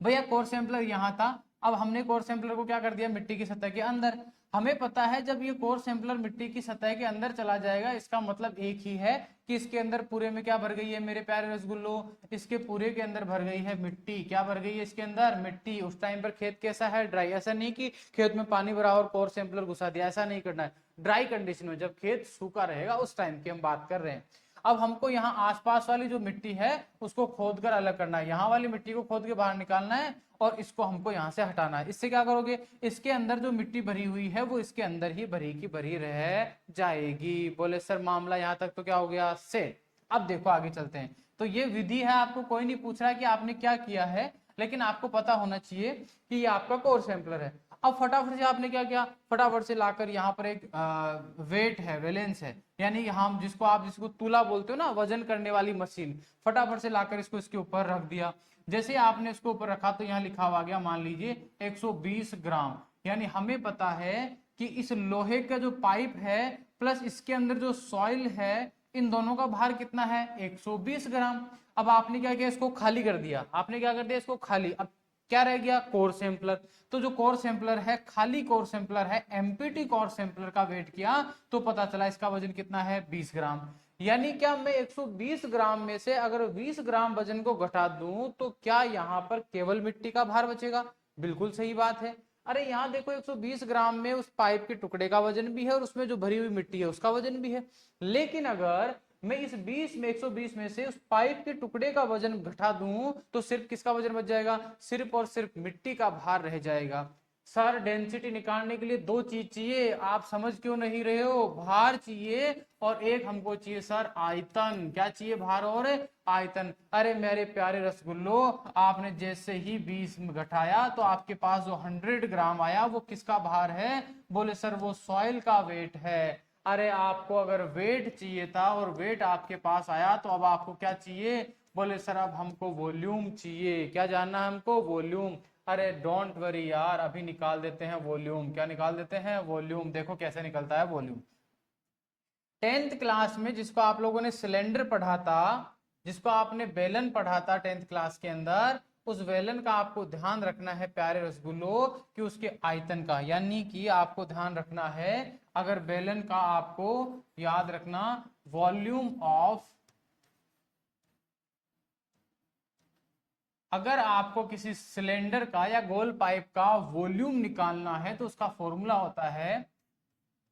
Speaker 1: भैया कोर सैंपलर यहाँ था, अब हमने कोर सैंपलर को क्या कर दिया? मिट्टी की सतह के अंदर। हमें पता है जब ये कोर सैंपलर मिट्टी की सतह के अंदर चला जाएगा, इसका मतलब एक ही है कि इसके अंदर पूरे में क्या भर गई है मेरे प्यारे रसगुल्लो? इसके पूरे के अंदर भर गई है मिट्टी। क्या भर गई है इसके अंदर? मिट्टी। उस टाइम पर खेत कैसा है? ड्राई। ऐसा नहीं कि खेत में पानी भरा और कोर सैंपलर घुसा दिया, ऐसा नहीं करना है। ड्राई कंडीशन में जब खेत सूखा रहेगा उस टाइम की हम बात कर रहे हैं। अब हमको यहाँ आसपास वाली जो मिट्टी है उसको खोद कर अलग करना है, यहाँ वाली मिट्टी को खोद के बाहर निकालना है और इसको हमको यहाँ से हटाना है। इससे क्या करोगे? इसके अंदर जो मिट्टी भरी हुई है वो इसके अंदर ही भरी की भरी रह जाएगी। बोले सर मामला यहाँ तक तो क्या हो गया? सेट। अब देखो आगे चलते हैं। तो ये विधि है, आपको कोई नहीं पूछ रहा कि आपने क्या किया है, लेकिन आपको पता होना चाहिए कि ये आपका कोर सैंपलर है। अब फटाफट से आपने क्या किया? फटाफट से लाकर यहाँ पर एक वेट है, वैलेंस है, यानी हम जिसको तुला बोलते हो ना, वजन करने वाली मशीन, फटाफट से लाकर इसको इसके ऊपर रख दिया। जैसे आपने इसको ऊपर रखा तो यहाँ लिखा हुआ आ गया मान लीजिए 120 ग्राम। यानी हमें पता है कि इस लोहे का जो पाइप है प्लस इसके अंदर जो सॉइल है, इन दोनों का भार कितना है 120 ग्राम। अब आपने क्या किया, इसको खाली कर दिया, आपने क्या कर दिया इसको खाली। अब क्या रह गया, कोर सैंपलर। तो जो कोर सैंपलर है, खाली कोर सैंपलर है, एमपीटी कोर सैंपलर का वेट किया तो पता चला इसका वजन कितना है 20 ग्राम। यानी क्या मैं 120 ग्राम में से अगर 20 ग्राम वजन को घटा दूं तो क्या यहां पर केवल मिट्टी का भार बचेगा? बिल्कुल सही बात है। अरे यहाँ देखो 120 ग्राम में उस पाइप के टुकड़े का वजन भी है और उसमें जो भरी हुई मिट्टी है उसका वजन भी है। लेकिन अगर मैं इस 120 में से उस पाइप के टुकड़े का वजन घटा दूं तो सिर्फ किसका वजन बच जाएगा, सिर्फ और सिर्फ मिट्टी का भार रह जाएगा। सर डेंसिटी निकालने के लिए दो चीज चाहिए, आप समझ क्यों नहीं रहे हो? भार चाहिए और एक हमको चाहिए सर आयतन। क्या चाहिए, भार और आयतन। अरे मेरे प्यारे रसगुल्लो, आपने जैसे ही 20 में घटाया तो आपके पास जो 100 ग्राम आया वो किसका भार है? बोले सर वो सॉइल का वेट है। अरे आपको अगर वेट चाहिए था और वेट आपके पास आया तो अब आपको क्या चाहिए? बोले सर अब हमको वॉल्यूम चाहिए। क्या जानना है हमको? वॉल्यूम। अरे डोंट वरी यार, अभी निकाल देते हैं वॉल्यूम। क्या निकाल देते हैं? वॉल्यूम। देखो कैसे निकलता है वॉल्यूम। 10th क्लास में जिसको आप लोगों ने सिलेंडर पढ़ा था, जिसको आपने बेलन पढ़ा था 10th क्लास के अंदर, उस बेलन का आपको ध्यान रखना है प्यारे रसगुल्लो कि उसके आयतन का, यानी कि आपको ध्यान रखना है अगर बेलन का आपको याद रखना वॉल्यूम ऑफ, अगर आपको किसी सिलेंडर का या गोल पाइप का वॉल्यूम निकालना है तो उसका फॉर्मूला होता है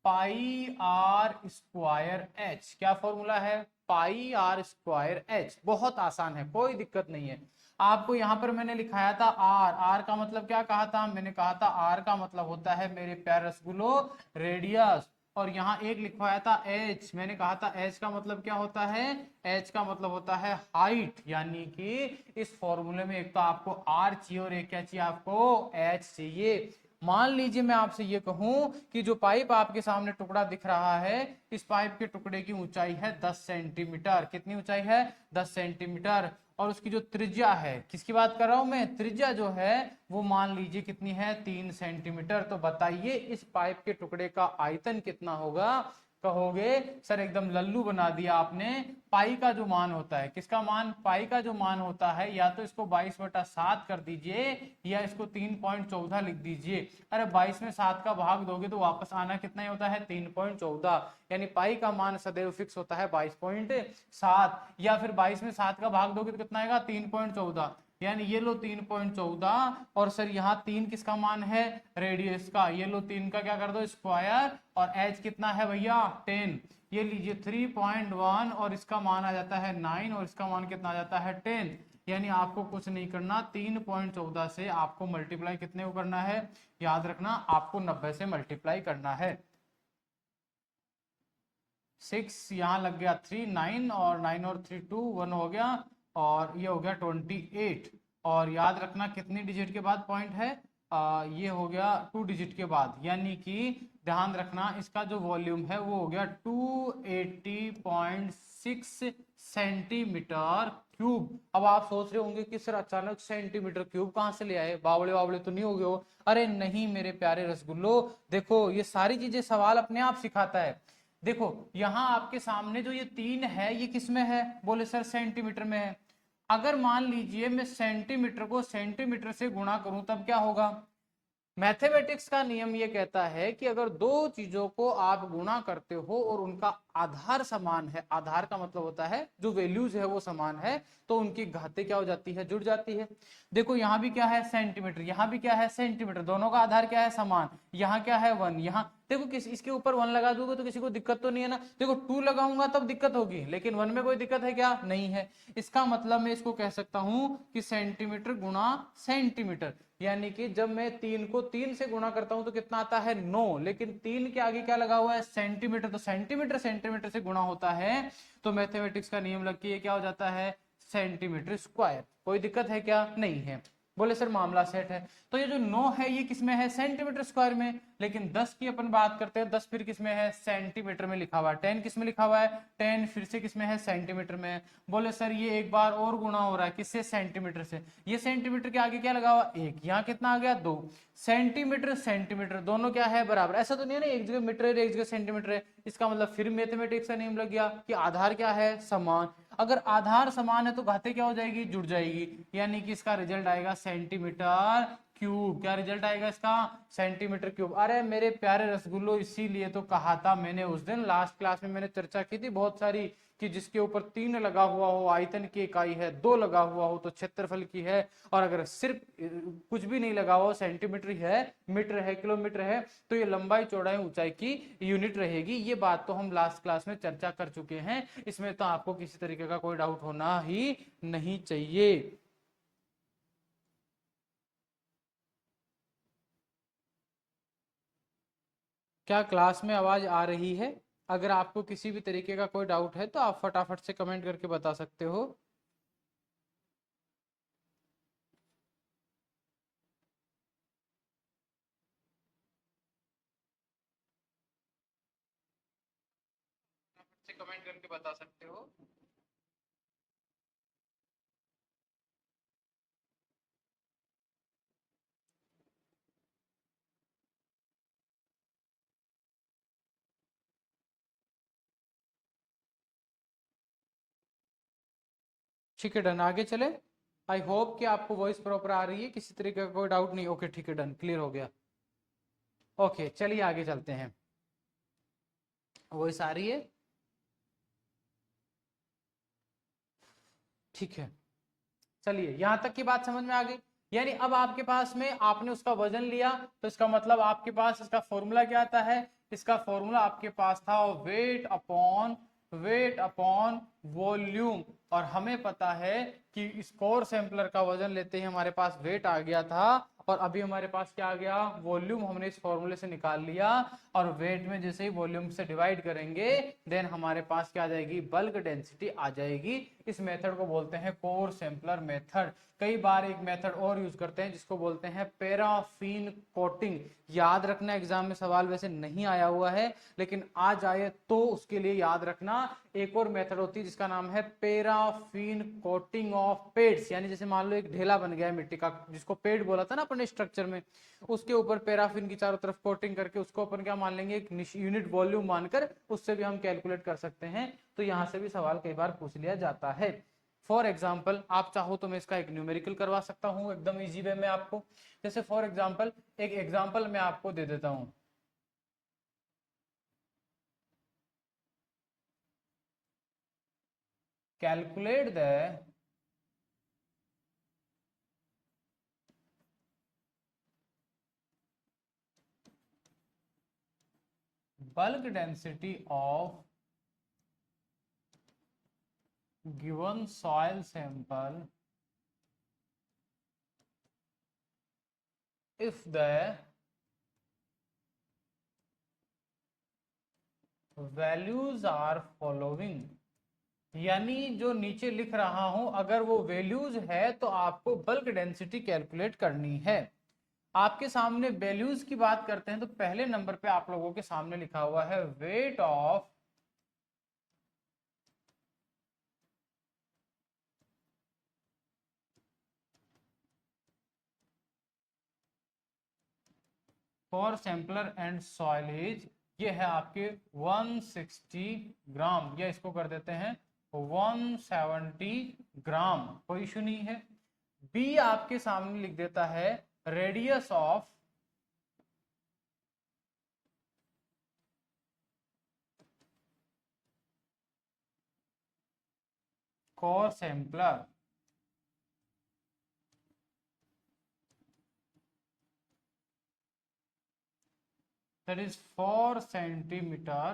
Speaker 1: पाई आर स्क्वायर एच। क्या फॉर्मूला है? पाई आर स्क्वायर एच। बहुत आसान है, कोई दिक्कत नहीं है। आपको यहां पर मैंने लिखाया था आर। आर का मतलब क्या कहा था? मैंने कहा था आर का मतलब होता है मेरे प्यारे रसगुल्लो रेडियस। और यहाँ एक लिखवाया था एच। मैंने कहा था एच का मतलब क्या होता है? एच का मतलब होता है हाइट। यानी कि इस फॉर्मूले में एक तो आपको आर चाहिए और एक क्या चाहिए आपको? एच चाहिए। मान लीजिए मैं आपसे ये कहूं कि जो पाइप आपके सामने टुकड़ा दिख रहा है, इस पाइप के टुकड़े की ऊंचाई है 10 सेंटीमीटर। कितनी ऊंचाई है? 10 सेंटीमीटर। और उसकी जो त्रिज्या है, किसकी बात कर रहा हूं मैं? त्रिज्या जो है वो मान लीजिए कितनी है? 3 सेंटीमीटर। तो बताइए इस पाइप के टुकड़े का आयतन कितना होगा? कहोगे सर एकदम लल्लू बना दिया आपने। पाई का जो मान होता है, किसका मान? पाई का जो मान होता है, या तो इसको 22/7 कर दीजिए या इसको 3.14 लिख दीजिए। अरे 22 में 7 का भाग दोगे तो वापस आना कितना ही होता है? 3.14। यानी पाई का मान सदैव फिक्स होता है 22.7। या फिर 22 में 7 का भाग दोगे तो कितना आएगा? 3.14। यानी ये लो 3.14 और सर यहाँ 3 किसका मान है? रेडियस का। ये लो 3 का क्या कर दो? स्क्वायर। और एच कितना है भैया? 10। ये लीजिए 3.1 और इसका मान आ जाता है 9 और इसका मान कितना आ जाता है 10। यानी आपको कुछ नहीं करना, 3.14 से आपको मल्टीप्लाई कितने को करना है? याद रखना आपको 90 से मल्टीप्लाई करना है। 6 यहाँ लग गया 3, 9 और 9 और 3 2 1 हो गया और ये हो गया 28। और याद रखना कितनी डिजिट के बाद पॉइंट है? ये हो गया 2 डिजिट के बाद। यानी कि ध्यान रखना इसका जो वॉल्यूम है वो हो गया 280.6 सेंटीमीटर क्यूब। अब आप सोच रहे होंगे कि सर अचानक सेंटीमीटर क्यूब कहां से ले आए? बावड़े बावड़े तो नहीं हो गए हो? अरे नहीं मेरे प्यारे रसगुल्लो, देखो ये सारी चीजें सवाल अपने आप सिखाता है। देखो यहां आपके सामने जो ये 3 है ये किस में है? बोले सर सेंटीमीटर में है। अगर मान लीजिए मैं सेंटीमीटर को सेंटीमीटर से गुणा करूं तब क्या होगा? मैथमेटिक्स का नियम ये कहता है कि अगर दो चीजों को आप गुणा करते हो और उनका आधार समान है, आधार का मतलब होता है जो वैल्यूज है वो समान है, तो उनकी घातें क्या हो जाती है? जुड़ जाती है। देखो यहाँ भी क्या है? सेंटीमीटर। यहाँ भी क्या है? सेंटीमीटर। दोनों का आधार क्या है? समान। यहाँ क्या है? 1। यहाँ देखो किस इसके ऊपर 1 लगा दूंगा तो किसी को दिक्कत तो नहीं है ना? देखो 2 लगाऊंगा तब दिक्कत होगी, लेकिन 1 में कोई दिक्कत है क्या? नहीं है। इसका मतलब मैं इसको कह सकता हूं कि सेंटीमीटर गुणा सेंटीमीटर। यानी कि जब मैं 3 को 3 से गुणा करता हूं तो कितना आता है? 9। लेकिन 3 के आगे क्या लगा हुआ है? सेंटीमीटर। तो सेंटीमीटर सेंटीमीटर से गुणा होता है तो मैथमेटिक्स का नियम लग के ये क्या हो जाता है? Centimetre square. कोई दिक्कत है क्या? नहीं है। बोले सर मामला सेट है। तो ये जो 9 है ये किसमें है, सेंटीमीटर स्क्वायर में। लेकिन 10 की अपन बात करते हैं, 10 फिर किसमें है, सेंटीमीटर में लिखा हुआ है। 10 किसमें लिखा हुआ है, 10 फिर से किसमें है, सेंटीमीटर में है। बोले सर ये एक बार और गुणा हो रहा है, किससे, सेंटीमीटर से। ये सेंटीमीटर के आगे क्या लगा हुआ, एक, यहाँ कितना आ गया, 2। सेंटीमीटर सेंटीमीटर दोनों क्या है, बराबर। ऐसा तो नहीं है ना एक जगह मीटर है एक जगह सेंटीमीटर है। इसका मतलब फिर मैथमेटिक्स का नियम लग गया कि आधार क्या है, समान। अगर आधार समान है तो घातें क्या हो जाएगी, जुड़ जाएगी। यानी कि इसका रिजल्ट आएगा सेंटीमीटर क्यूब। क्या रिजल्ट आएगा इसका, सेंटीमीटर क्यूब। अरे मेरे प्यारे रसगुल्लो, इसीलिए तो कहा था मैंने उस दिन लास्ट क्लास में, मैंने चर्चा की थी बहुत सारी, कि जिसके ऊपर 3 लगा हुआ हो आयतन की इकाई है, 2 लगा हुआ हो तो क्षेत्रफल की है, और अगर सिर्फ कुछ भी नहीं लगा हुआ हो, सेंटीमीटर है, मीटर है, किलोमीटर है, तो ये लंबाई चौड़ाई ऊंचाई की यूनिट रहेगी। ये बात तो हम लास्ट क्लास में चर्चा कर चुके हैं, इसमें तो आपको किसी तरीके का कोई डाउट होना ही नहीं चाहिए। क्या क्लास में आवाज आ रही है? अगर आपको किसी भी तरीके का कोई डाउट है तो आप फटाफट से कमेंट करके बता सकते हो। फटाफट से कमेंट करके बता सकते हो। ठीक है, डन, आगे चले। आई होप कि आपको वॉइस प्रॉपर आ रही है, किसी तरीके का कोई डाउट नहीं। ओके ठीक है, डन, क्लियर हो गया। ओके चलिए आगे चलते हैं। वॉइस आ रही है? ठीक है, चलिए यहां तक की बात समझ में आ गई। यानी अब आपके पास में आपने उसका वजन लिया, तो इसका मतलब आपके पास इसका फॉर्मूला क्या आता है, इसका फॉर्मूला आपके पास था वेट अपॉन वॉल्यूम। और हमें पता है कि इस कोर सैंपलर का वजन लेते ही हमारे पास वेट आ गया था, और अभी हमारे पास क्या आ गया, वॉल्यूम हमने इस फॉर्मूले से निकाल लिया। और वेट में जैसे ही वॉल्यूम से डिवाइड करेंगे, देन हमारे पास क्या आ जाएगी, बल्क डेंसिटी आ जाएगी। इस मेथड को बोलते हैं कोर सैंपलर मेथड। कई बार एक मेथड और यूज करते हैं जिसको बोलते हैं पैराफिन कोटिंग। याद रखना, एग्जाम में सवाल वैसे नहीं आया हुआ है, लेकिन आ जाए तो उसके लिए याद रखना, एक और मेथड होती है जिसका नाम है पैराफिन कोटिंग ऑफ पेड्स। यानी जैसे मान लो एक ढेला बन गया है मिट्टी का, जिसको पेड़ बोला था ना अपने स्ट्रक्चर में, उसके ऊपर पैराफिन की चारों तरफ कोटिंग करके उसको अपन क्या मान लेंगे, एक यूनिट वॉल्यूम मानकर उससे भी हम कैलकुलेट कर सकते हैं। तो यहां से भी सवाल कई बार पूछ लिया जाता है। फॉर एग्जाम्पल आप चाहो तो मैं इसका एक न्यूमेरिकल करवा सकता हूं एकदम इजी वे में आपको। जैसे फॉर एग्जाम्पल एक एग्जाम्पल मैं आपको दे देता हूं। Calculate the bulk density of given soil sample if the values are following। यानी जो नीचे लिख रहा हूं, अगर वो वैल्यूज है तो आपको बल्क डेंसिटी कैलकुलेट करनी है। आपके सामने वैल्यूज की बात करते हैं तो पहले नंबर पे आप लोगों के सामने लिखा हुआ है weight of for sampler and soilage. ये है आपके 160 ग्राम, या इसको कर देते हैं 170 ग्राम, कोई इशू नहीं है। बी आपके सामने लिख देता है radius of core sampler, that is 4 centimeter,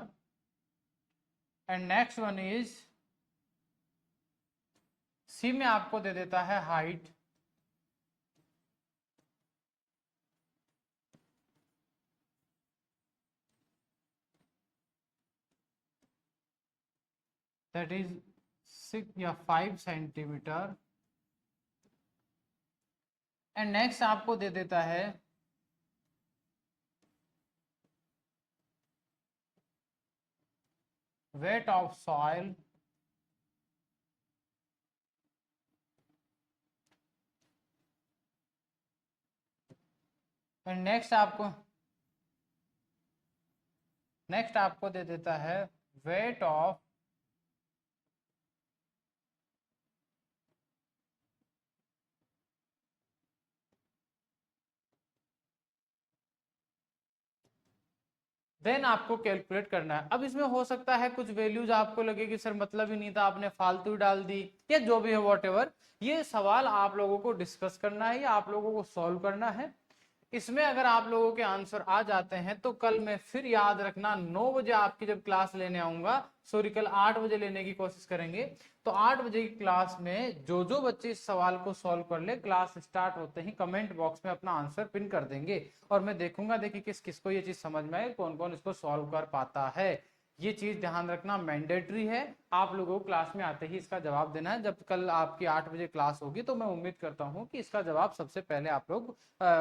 Speaker 1: and next one is सी में आपको दे देता है हाइट, that is 6 या 5 सेंटीमीटर, एंड नेक्स्ट आपको दे देता है weight of soil and next आपको दे देता है वेट ऑफ देन आपको कैलकुलेट करना है। अब इसमें हो सकता है कुछ वैल्यूज आपको लगे कि सर मतलब ही नहीं था, आपने फालतू ही डाल दी, या जो भी है वॉट, ये सवाल आप लोगों को डिस्कस करना है या आप लोगों को सॉल्व करना है। इसमें अगर आप लोगों के आंसर आ जाते हैं तो कल मैं फिर याद रखना 9 बजे आपकी जब क्लास लेने आऊंगा, सॉरी कल 8 बजे लेने की कोशिश करेंगे, तो 8 बजे की क्लास में जो जो बच्चे इस सवाल को सॉल्व कर ले, क्लास स्टार्ट होते ही कमेंट बॉक्स में अपना आंसर पिन कर देंगे और मैं देखूंगा देखिए किस किस को ये चीज समझ में आए, कौन कौन इसको सॉल्व कर पाता है। ये चीज ध्यान रखना मैंडेटरी है, आप लोगों को क्लास में आते ही इसका जवाब देना है। जब कल आपकी 8 बजे क्लास होगी तो मैं उम्मीद करता हूं कि इसका जवाब सबसे पहले आप लोग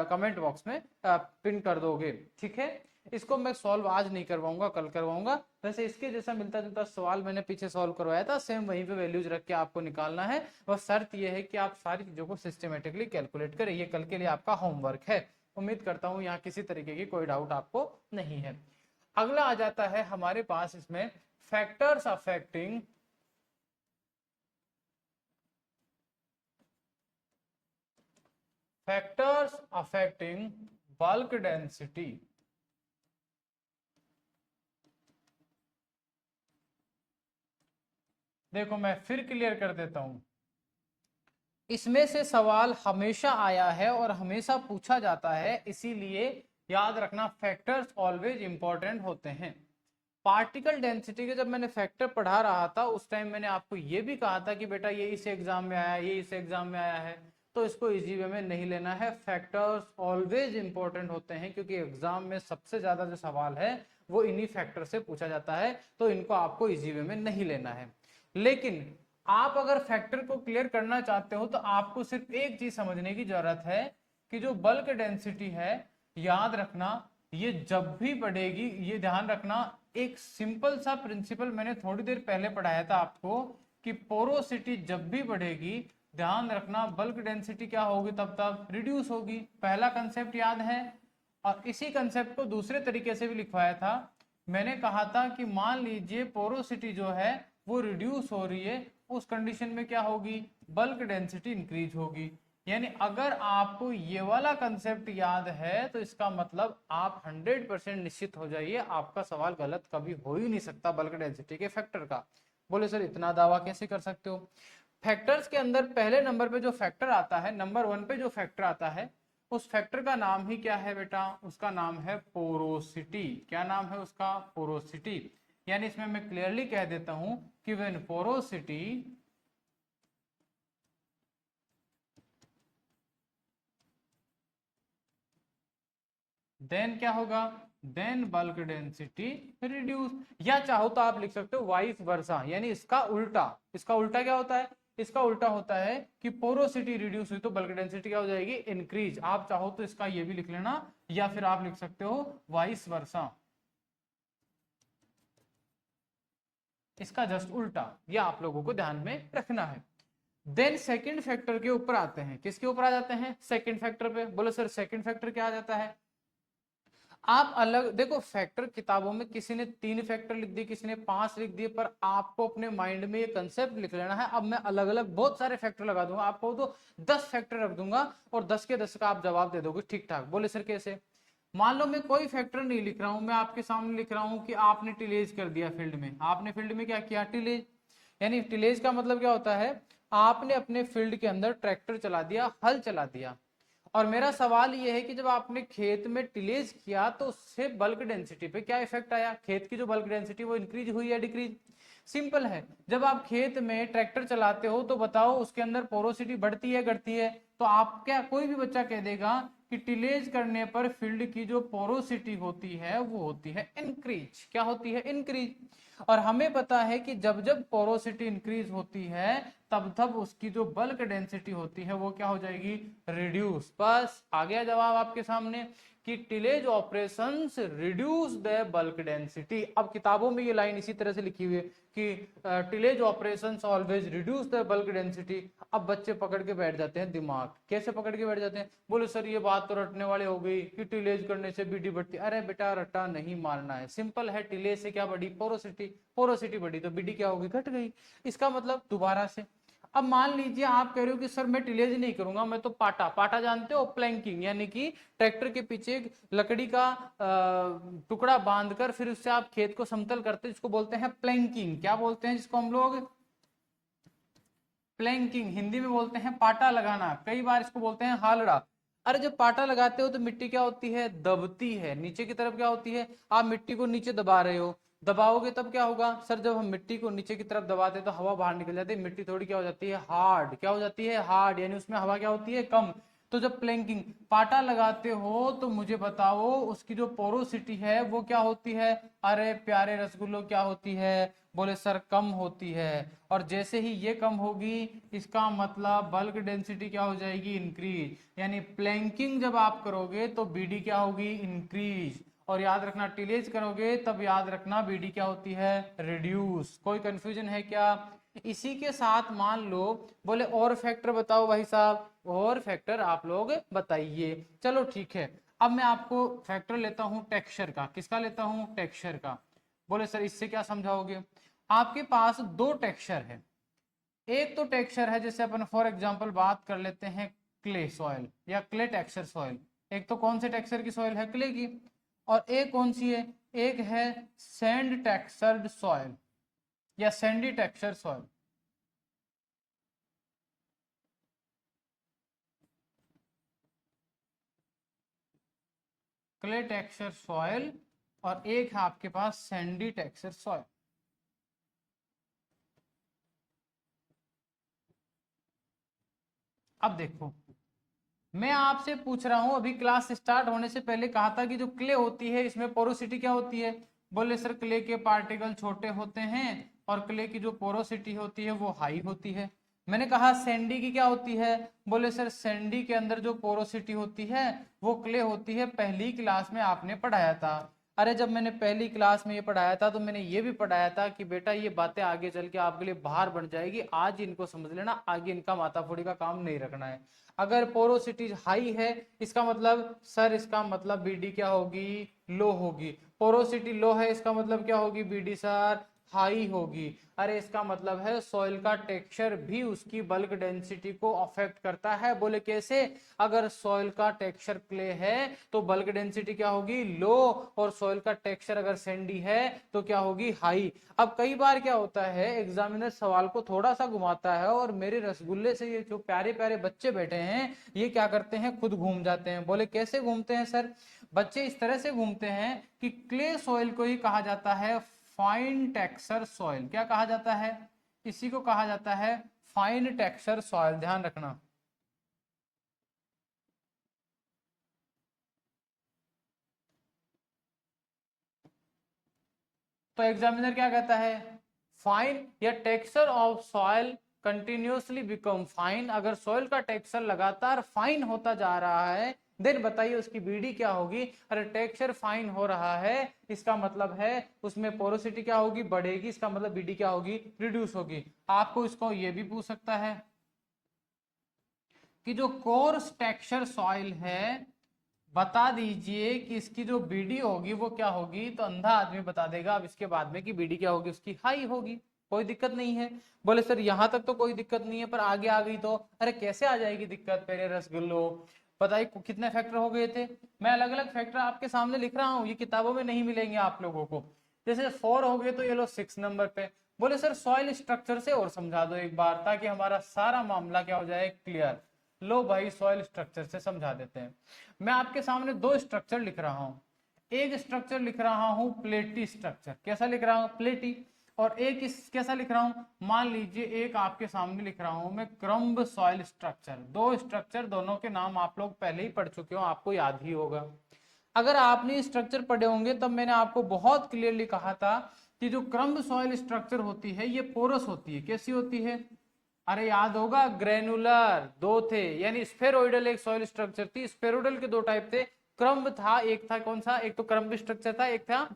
Speaker 1: कमेंट बॉक्स में पिन कर दोगे, ठीक है। इसको मैं सॉल्व आज नहीं करवाऊंगा, कल करवाऊंगा। वैसे इसके जैसा मिलता जुलता सवाल मैंने पीछे सॉल्व करवाया था, सेम वहीं पे वैल्यूज रख के आपको निकालना है। बस शर्त यह है कि आप सारी चीजों को सिस्टमेटिकली कैलकुलेट करें, ये कल के लिए आपका होमवर्क है। उम्मीद करता हूं यहाँ किसी तरीके की कोई डाउट आपको नहीं है। अगला आ जाता है हमारे पास इसमें फैक्टर्स अफेक्टिंग बल्क डेंसिटी। देखो मैं फिर क्लियर कर देता हूं, इसमें से सवाल हमेशा आया है और हमेशा पूछा जाता है, इसीलिए याद रखना फैक्टर्स ऑलवेज इंपॉर्टेंट होते हैं। पार्टिकल डेंसिटी के जब मैंने फैक्टर पढ़ा रहा था उस टाइम मैंने आपको ये भी कहा था कि बेटा ये इस एग्जाम में आया, ये इस एग्जाम में आया है, तो इसको इजी वे में नहीं लेना है। फैक्टर्स ऑलवेज इंपॉर्टेंट होते हैं क्योंकि एग्जाम में सबसे ज्यादा जो सवाल है वो इन्हीं फैक्टर से पूछा जाता है, तो इनको आपको इजी वे में नहीं लेना है। लेकिन आप अगर फैक्टर को क्लियर करना चाहते हो तो आपको सिर्फ एक चीज समझने की जरूरत है कि जो बल्क डेंसिटी है, याद रखना ये जब भी बढ़ेगी, ये ध्यान रखना, एक सिंपल सा प्रिंसिपल मैंने थोड़ी देर पहले पढ़ाया था आपको कि पोरोसिटी जब भी बढ़ेगी, ध्यान रखना बल्क डेंसिटी क्या होगी, तब तक रिड्यूस होगी। पहला कंसेप्ट याद है। और इसी कंसेप्ट को दूसरे तरीके से भी लिखवाया था, मैंने कहा था कि मान लीजिए पोरोसिटी जो है वो रिड्यूस हो रही है, उस कंडीशन में क्या होगी, बल्क डेंसिटी इंक्रीज होगी। यानी अगर आपको ये वाला कंसेप्ट याद है तो इसका मतलब आप 100% निश्चित हो जाइए, आपका सवाल गलत कभी हो ही नहीं सकता बल्क डेंसिटी के फैक्टर का। बोले सर इतना दावा कैसे कर सकते हो? फैक्टर्स के अंदर पहले नंबर पे जो फैक्टर आता है, नंबर 1 पे जो फैक्टर आता है, उस फैक्टर का नाम ही क्या है बेटा, उसका नाम है पोरोसिटी। क्या नाम है उसका? पोरोसिटी। यानी इसमें मैं क्लियरली कह देता हूं कि व्हेन पोरोसिटी देन क्या होगा, देन बल्क डेंसिटी रिड्यूस। या चाहो तो आप लिख सकते हो वाइस वर्सा, यानी इसका उल्टा। इसका उल्टा क्या होता है? इसका उल्टा होता है कि पोरोसिटी रिड्यूस हुई तो बल्क डेंसिटी क्या हो जाएगी, इंक्रीज। आप चाहो तो इसका ये भी लिख लेना, या फिर आप लिख सकते हो वाइस वर्सा, इसका जस्ट उल्टा। यह आप लोगों को ध्यान में रखना है। देन सेकंड फैक्टर के ऊपर आते हैं, किसके ऊपर आ जाते हैं, सेकंड फैक्टर पे। बोलो सर सेकंड फैक्टर क्या आ जाता है? आप अलग देखो, फैक्टर किताबों में किसी ने 3 फैक्टर लिख दिए, किसी ने 5 लिख दिए, पर आपको अपने माइंड में ये कंसेप्ट लिख लेना है। अब मैं अलग अलग बहुत सारे फैक्टर लगा दूंगा, आपको तो 10 फैक्टर रख दूंगा और 10 के 10 का आप जवाब दे दोगे ठीक ठाक। बोले सर कैसे? मान लो मैं कोई फैक्टर नहीं लिख रहा हूं, मैं आपके सामने लिख रहा हूं कि आपने टिलेज कर दिया फील्ड में। आपने फील्ड में क्या किया, टिलेज। यानी टिलेज का मतलब क्या होता है, आपने अपने फील्ड के अंदर ट्रैक्टर चला दिया, हल चला दिया। और मेरा सवाल यह है कि जब आपने खेत में टिलेज किया तो उससे बल्क डेंसिटी पे क्या इफेक्ट आया, खेत की जो बल्क डेंसिटी वो इंक्रीज हुई या डिक्रीज? सिंपल है, जब आप खेत में ट्रैक्टर चलाते हो तो बताओ उसके अंदर पोरोसिटी बढ़ती है घटती है? तो आप क्या, कोई भी बच्चा कह देगा कि टिलेज करने पर फील्ड की जो पोरोसिटी होती है वो होती है इंक्रीज। क्या होती है? इंक्रीज। और हमें पता है कि जब जब पोरोसिटी इंक्रीज होती है तब तब उसकी जो बल्क डेंसिटी होती है वो क्या हो जाएगी? रिड्यूस। बस आ गया जवाब आपके सामने कि tillage operations reduce the bulk density. अब किताबों में ये लाइन इसी तरह से लिखी हुई है कि tillage operations always reduce the bulk density. अब बच्चे पकड़ के बैठ जाते हैं दिमाग। कैसे पकड़ के बैठ जाते हैं? बोले सर ये बात तो रटने वाले हो गई कि टिलेज करने से बीडी बढ़ती। अरे बेटा रट्टा नहीं मारना है, सिंपल है। टिलेज से क्या बढ़ी? पोरोसिटी। पोरोसिटी बढ़ी तो बीडी क्या होगी? घट गई। इसका मतलब दोबारा से, अब मान लीजिए आप कह रहे हो कि सर मैं टिलेज नहीं करूंगा, मैं तो पाटा। पाटा जानते हो? प्लैंकिंग, यानी कि ट्रैक्टर के पीछे एक लकड़ी का टुकड़ा बांधकर फिर उससे आप खेत को समतल करते हैं, जिसको बोलते हैं प्लैंकिंग। क्या बोलते हैं जिसको हम लोग? प्लैंकिंग। हिंदी में बोलते हैं पाटा लगाना, कई बार इसको बोलते हैं हालड़ा। अरे जब पाटा लगाते हो तो मिट्टी क्या होती है? दबती है। नीचे की तरफ क्या होती है? आप मिट्टी को नीचे दबा रहे हो, दबाओगे तब क्या होगा? सर जब हम मिट्टी को नीचे की तरफ दबाते हैं तो हवा बाहर निकल जाती है, मिट्टी थोड़ी क्या हो जाती है? हार्ड। क्या हो जाती है? हार्ड, यानी उसमें हवा क्या होती है? कम। तो जब प्लैंकिंग पाटा लगाते हो तो मुझे बताओ उसकी जो पोरोसिटी है वो क्या होती है? अरे प्यारे रसगुल्लो क्या होती है? बोले सर कम होती है। और जैसे ही ये कम होगी इसका मतलब बल्क डेंसिटी क्या हो जाएगी? इंक्रीज। यानी प्लैंकिंग जब आप करोगे तो बीडी क्या होगी? इंक्रीज। और याद रखना टिलेज करोगे तब याद रखना बीडी क्या होती है? रिड्यूस। कोई कंफ्यूजन है क्या? इसी के साथ मान लो, बोले और फैक्टर बताओ भाई साहब, और फैक्टर आप लोग बताइए। चलो ठीक है, अब मैं आपको फैक्टर लेता हूं टेक्सचर का। किसका लेता हूं? टेक्सचर का। बोले सर इससे क्या समझाओगे? आपके पास दो टेक्सचर है। एक तो टेक्सचर है जैसे अपन फॉर एग्जांपल बात कर लेते हैं क्ले सॉइल या क्ले टेक्सचर सॉइल। एक तो कौन से टेक्सचर की सॉइल है? क्ले की। और एक कौन सी है? एक है सैंड टेक्सचर्ड सॉइल या Sandy texture soil. Clay texture soil और एक है आपके पास सैंडी टेक्सचर सॉइल। अब देखो, मैं आपसे पूछ रहा हूं, अभी क्लास स्टार्ट होने से पहले कहा था कि जो क्ले होती है इसमें पोरोसिटी क्या होती है? बोले सर क्ले के पार्टिकल छोटे होते हैं और क्ले की जो पोरोसिटी होती है वो हाई होती है। मैंने कहा सैंडी की क्या होती है? बोले सर सैंडी के अंदर जो पोरोसिटी होती है वो क्ले होती है। पहली क्लास में आपने पढ़ाया था। अरे जब मैंने पहली क्लास में ये पढ़ाया था तो मैंने ये भी पढ़ाया था कि बेटा ये बातें आगे चल के आपके लिए बाहर बन जाएगी, आज इनको समझ लेना, आगे इनका माथाफोड़ी का काम नहीं रखना है। अगर पोरोसिटी हाई है इसका मतलब सर, इसका मतलब बीडी क्या होगी? लो होगी। पोरोसिटी लो है इसका मतलब क्या होगी? बीडी सर हाई होगी। अरे इसका मतलब है सॉइल का टेक्सचर भी उसकी बल्क डेंसिटी को अफेक्ट करता है। बोले कैसे? अगर सॉइल का टेक्सचर क्ले है तो बल्क डेंसिटी क्या होगी? लो। और सॉइल का टेक्सचर अगर सैंडी है तो क्या होगी? हाई। अब कई बार क्या होता है, एग्जामिनर सवाल को थोड़ा सा घुमाता है और मेरे रसगुल्ले से ये जो प्यारे प्यारे बच्चे बैठे हैं ये क्या करते हैं? खुद घूम जाते हैं। बोले कैसे घूमते हैं सर? बच्चे इस तरह से घूमते हैं कि क्ले सॉइल को ही कहा जाता है फाइन टेक्सचर सॉइल। क्या कहा जाता है? इसी को कहा जाता है फाइन टेक्सचर सॉइल। ध्यान रखना। तो एग्जामिनर क्या कहता है? फाइन या texture of soil continuously become fine. अगर सॉइल का टेक्सचर लगातार फाइन होता जा रहा है देन बताइए उसकी बीडी क्या होगी? अरे टेक्सचर फाइन हो रहा है इसका मतलब है उसमें पोरोसिटी क्या होगी? बढ़ेगी। इसका मतलब बीडी क्या होगी? रिड्यूस होगी। आपको इसको ये भी पूछ सकता है कि जो कोर्स टेक्सचर सॉइल है बता दीजिए कि इसकी जो बीडी होगी वो क्या होगी? तो अंधा आदमी बता देगा अब इसके बाद में कि बीडी क्या होगी? उसकी हाई होगी। कोई दिक्कत नहीं है। बोले सर यहां तक तो कोई दिक्कत नहीं है पर आगे आ गई तो? अरे कैसे आ जाएगी दिक्कत मेरे रसगुल्लो? बताइए कितने फैक्टर हो गए थे? मैं अलग अलग फैक्टर आपके सामने लिख रहा हूँ, ये किताबों में नहीं मिलेंगे आप लोगों को। जैसे 4 हो गए तो ये लो 6 नंबर पे। बोले सर सॉइल स्ट्रक्चर से और समझा दो एक बार ताकि हमारा सारा मामला क्या हो जाए? क्लियर। लो भाई सॉइल स्ट्रक्चर से समझा देते हैं। मैं आपके सामने दो स्ट्रक्चर लिख रहा हूं। एक स्ट्रक्चर लिख रहा हूं प्लेटी स्ट्रक्चर। कैसा लिख रहा हूं? प्लेटी। और एक इस कैसा लिख रहा हूं, मान लीजिए एक आपके सामने लिख रहा हूं मैं क्रम्ब सॉइल स्ट्रक्चर। दो स्ट्रक्चर, दोनों के नाम आप लोग पहले ही पढ़ चुके हो, आपको याद ही होगा। अगर आपने स्ट्रक्चर पढ़े होंगे तब मैंने आपको बहुत क्लियरली कहा था कि जो क्रम्ब सॉइल स्ट्रक्चर होती है ये पोरस होती है। कैसी होती है, अरे याद होगा, ग्रेनुलर दो थे, यानी स्फेरोइडल एक सॉइल स्ट्रक्चर थी। स्फेरोइडल के दो टाइप थे, क्रम्ब था, एक था कौन सा, एक तो क्रम्ब स्ट्रक्चर था, एक था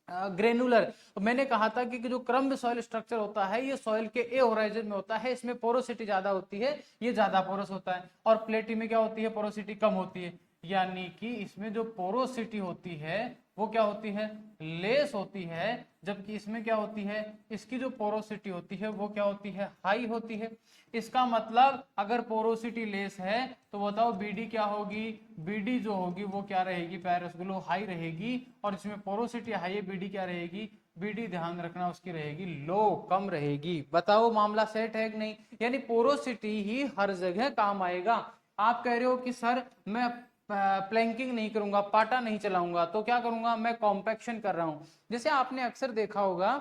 Speaker 1: ग्रेनुलर। तो मैंने कहा था कि जो क्रम्ब सॉइल स्ट्रक्चर होता है ये सॉइल के ए होराइजन में होता है, इसमें पोरोसिटी ज्यादा होती है, ये ज्यादा पोरस होता है। और प्लेटी में क्या होती है, पोरोसिटी कम होती है, यानी कि इसमें जो पोरोसिटी होती है वो क्या होती है, लेस होती है, जबकि इसमें क्या होती है, इसकी जो पोरोसिटी होती है वो क्या होती है, हाई होती है। इसका मतलब अगर पोरोसिटी लेस है तो बताओ बीडी क्या होगी, बीडी जो होगी वो क्या रहेगी, पैरसग्लो हाई रहेगी। और इसमें पोरोसिटी हाई है, बीडी क्या रहेगी, बीडी ध्यान रखना उसकी रहेगी लो, कम रहेगी। बताओ मामला सेट है कि नहीं, यानी पोरोसिटी ही हर जगह काम आएगा। आप कह रहे हो कि सर मैं प्लैंकिंग नहीं करूंगा, पाटा नहीं चलाऊंगा, तो क्या करूंगा, मैं कॉम्पैक्शन कर रहा हूं। जैसे आपने अक्सर देखा होगा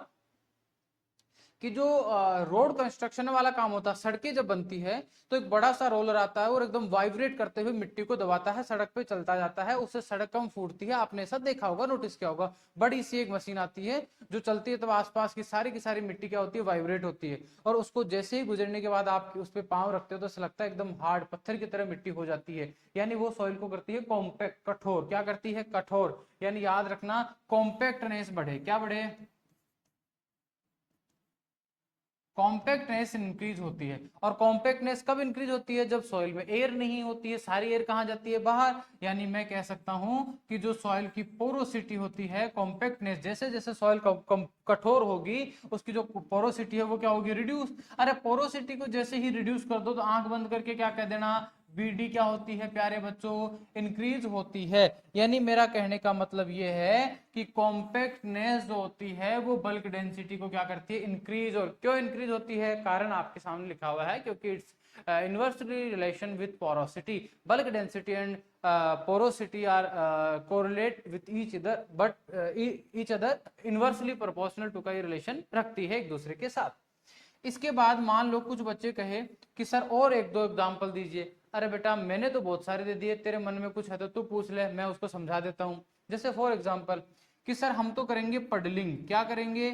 Speaker 1: कि जो रोड कंस्ट्रक्शन वाला काम होता है, सड़कें जब बनती है तो एक बड़ा सा रोलर आता है और एकदम वाइब्रेट करते हुए मिट्टी को दबाता है, सड़क पे चलता जाता है, उससे सड़क कम फूटती है। आपने ऐसा देखा होगा, नोटिस किया होगा। बड़ी सी एक मशीन आती है जो चलती है, तब आसपास की सारी मिट्टी क्या होती है, वाइब्रेट होती है। और उसको जैसे ही गुजरने के बाद आप उस पर पाँव रखते हो तो ऐसा लगता है एकदम हार्ड पत्थर की तरह मिट्टी हो जाती है। यानी वो सॉइल को करती है कॉम्पैक्ट, कठोर। क्या करती है, कठोर। यानी याद रखना, कॉम्पैक्टनेस बढ़े, क्या बढ़े, कॉम्पैक्टनेस इंक्रीज होती है। और कॉम्पैक्टनेस कब इंक्रीज होती है, जब सॉइल में एयर नहीं होती है, सारी एयर कहां जाती है, बाहर। यानी मैं कह सकता हूं कि जो सॉइल की पोरोसिटी होती है, कॉम्पैक्टनेस, जैसे जैसे सॉइल कठोर होगी उसकी जो पोरोसिटी है वो क्या होगी, रिड्यूस। अरे पोरोसिटी को जैसे ही रिड्यूस कर दो तो आंख बंद करके क्या कह देना, बीडी क्या होती है प्यारे बच्चों, इंक्रीज होती है। यानी मेरा कहने का मतलब ये है कि कॉम्पैक्टनेस जो होती है वो बल्क डेंसिटी को क्या करती है, इंक्रीज। और क्यों इंक्रीज होती है, कारण आपके सामने लिखा हुआ है, क्योंकि it's inversely relation with porosity. Bulk density and porosity are correlate with each other, but each other inversely proportional to का ये रिलेशन रखती है एक दूसरे के साथ। इसके बाद मान लो कुछ बच्चे कहे कि सर और एक दो एग्जाम्पल दीजिए। अरे बेटा मैंने तो बहुत सारे दे दिए, तेरे मन में कुछ है तो तू पूछ ले, मैं उसको समझा देता हूं। जैसे फॉर एग्जाम्पल कि सर हम तो करेंगे पडलिंग, क्या करेंगे,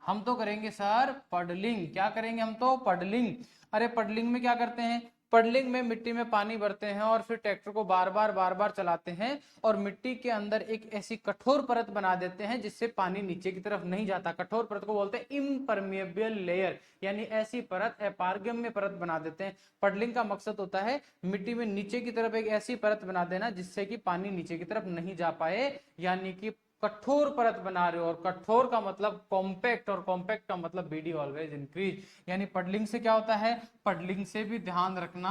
Speaker 1: हम तो करेंगे सर पडलिंग, क्या करेंगे, हम तो पडलिंग। अरे पडलिंग में क्या करते हैं, पडलिंग में मिट्टी में पानी भरते हैं और फिर ट्रैक्टर को बार बार चलाते हैं और मिट्टी के अंदर एक ऐसी कठोर परत बना देते हैं जिससे पानी नीचे की तरफ नहीं जाता। कठोर परत को बोलते हैं इम्परमिएबल लेयर, यानी ऐसी परत, अपारगम्य परत बना देते हैं। पडलिंग का मकसद होता है मिट्टी में नीचे की तरफ एक ऐसी परत बना देना जिससे कि पानी नीचे की तरफ नहीं जा पाए, यानी कि कठोर परत बना रहे हो। और कठोर का मतलब कॉम्पैक्ट, और कॉम्पैक्ट का मतलब बीडी ऑलवेज इंक्रीज। यानी पडलिंग से क्या होता है, पडलिंग से भी ध्यान रखना,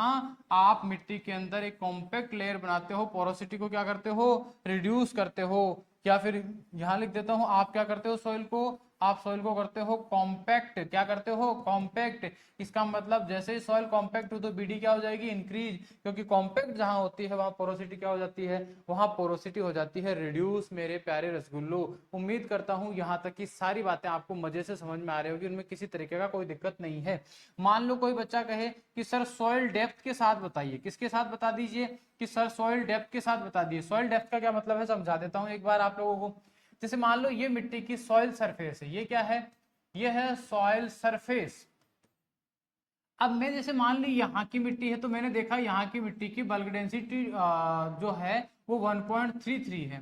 Speaker 1: आप मिट्टी के अंदर एक कॉम्पैक्ट लेयर बनाते हो, पोरोसिटी को क्या करते हो, रिड्यूस करते हो। या फिर यहां लिख देता हूं, आप क्या करते हो सॉइल को, आप सॉइल को करते हो कॉम्पैक्ट। क्या करते हो, कॉम्पैक्ट। इसका मतलब जैसे ही सॉइल कॉम्पैक्ट हो तो बीडी क्या हो जाएगी, इंक्रीज, क्योंकि कॉम्पैक्ट जहां होती है वहां पोरोसिटी क्या हो जाती है, वहां पोरोसिटी हो जाती है रिड्यूस। मेरे प्यारे रसगुल्लो, उम्मीद करता हूं यहां तक की सारी बातें आपको मजे से समझ में आ रही होगी, उनमें किसी तरीके का कोई दिक्कत नहीं है। मान लो कोई बच्चा कहे कि सर सॉइल डेप्थ के साथ बताइए, किसके साथ बता दीजिए, कि सर सॉइल डेप्थ के साथ बता दिए। सॉइल डेप्थ का क्या मतलब है समझा देता हूं एक बार आप लोगों को। जैसे मान लो ये मिट्टी की सॉइल सरफेस है, ये क्या है, ये है सॉइल सरफेस। अब मैं जैसे मान ली यहाँ की मिट्टी है तो मैंने देखा यहाँ की मिट्टी की बल्क डेंसिटी जो है वो 1.33 है।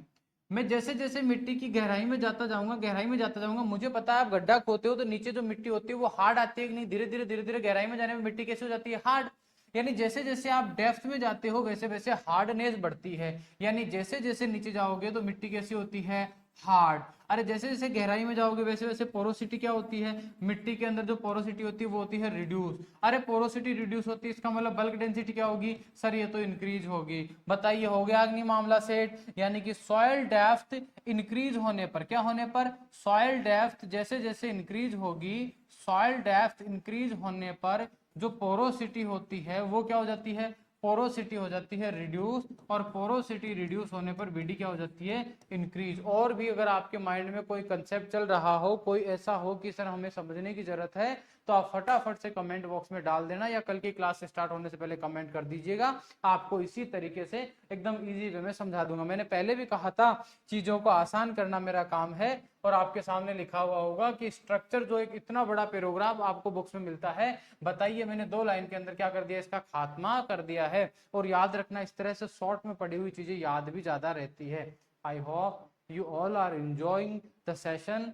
Speaker 1: मैं जैसे जैसे मिट्टी की गहराई में जाता जाऊंगा, गहराई में जाता जाऊंगा, मुझे पता है आप गड्ढा खोते हो तो नीचे जो मिट्टी होती है वो हार्ड आती है कि नहीं, धीरे धीरे गहराई में जाने में मिट्टी कैसे हो जाती है, हार्ड। यानी जैसे जैसे आप डेप्थ में जाते हो वैसे वैसे हार्डनेस बढ़ती है। यानी जैसे जैसे नीचे जाओगे तो मिट्टी कैसी होती है, हार्ड। अरे जैसे जैसे गहराई में जाओगे वैसे वैसे पोरोसिटी क्या होती है, मिट्टी के अंदर जो पोरोसिटी होती है वो होती है रिड्यूस। अरे पोरोसिटी रिड्यूस होती है, इसका मतलब बल्क डेंसिटी क्या होगी, सर ये तो इंक्रीज होगी। बताइए हो गया अग्नि मामला सेट। यानी कि सॉइल डेप्थ इंक्रीज होने पर, क्या होने पर, सॉइल डेप्थ जैसे जैसे इंक्रीज होगी, सॉइल डेप्थ इंक्रीज होने पर जो पोरोसिटी होती है वो क्या हो जाती है, पोरोसिटी हो जाती है रिड्यूस, और पोरोसिटी रिड्यूस होने पर बीडी क्या हो जाती है, इंक्रीज। और भी अगर आपके माइंड में कोई कंसेप्ट चल रहा हो, कोई ऐसा हो कि सर हमें समझने की जरूरत है, तो आप फटाफट से कमेंट बॉक्स में डाल देना, या कल की क्लास स्टार्ट होने से पहले कमेंट कर दीजिएगा। आपको इसी तरीके से एकदम इजी वे में समझा दूंगा। मैंने पहले भी कहा था चीजों को आसान करना मेरा काम है, और आपके सामने लिखा हुआ होगा कि स्ट्रक्चर जो एक इतना बड़ा पैराग्राफ आपको बुक्स में मिलता है, बताइए मैंने 2 लाइन के अंदर क्या कर दिया, इसका खात्मा कर दिया है। और याद रखना, इस तरह से शॉर्ट में पढ़ी हुई चीजें याद भी ज्यादा रहती है। I hope you all are enjoying the session.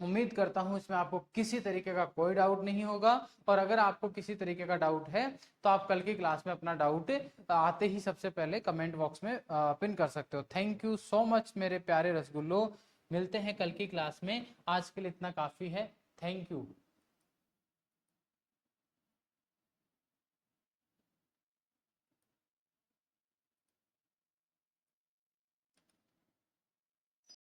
Speaker 1: उम्मीद करता हूं इसमें आपको किसी तरीके का कोई डाउट नहीं होगा, और अगर आपको किसी तरीके का डाउट है तो आप कल की क्लास में अपना डाउट आते ही सबसे पहले कमेंट बॉक्स में पिन कर सकते हो। थैंक यू सो मच मेरे प्यारे रसगुल्लो, मिलते हैं कल की क्लास में। आज के लिए इतना काफी है। Thank you.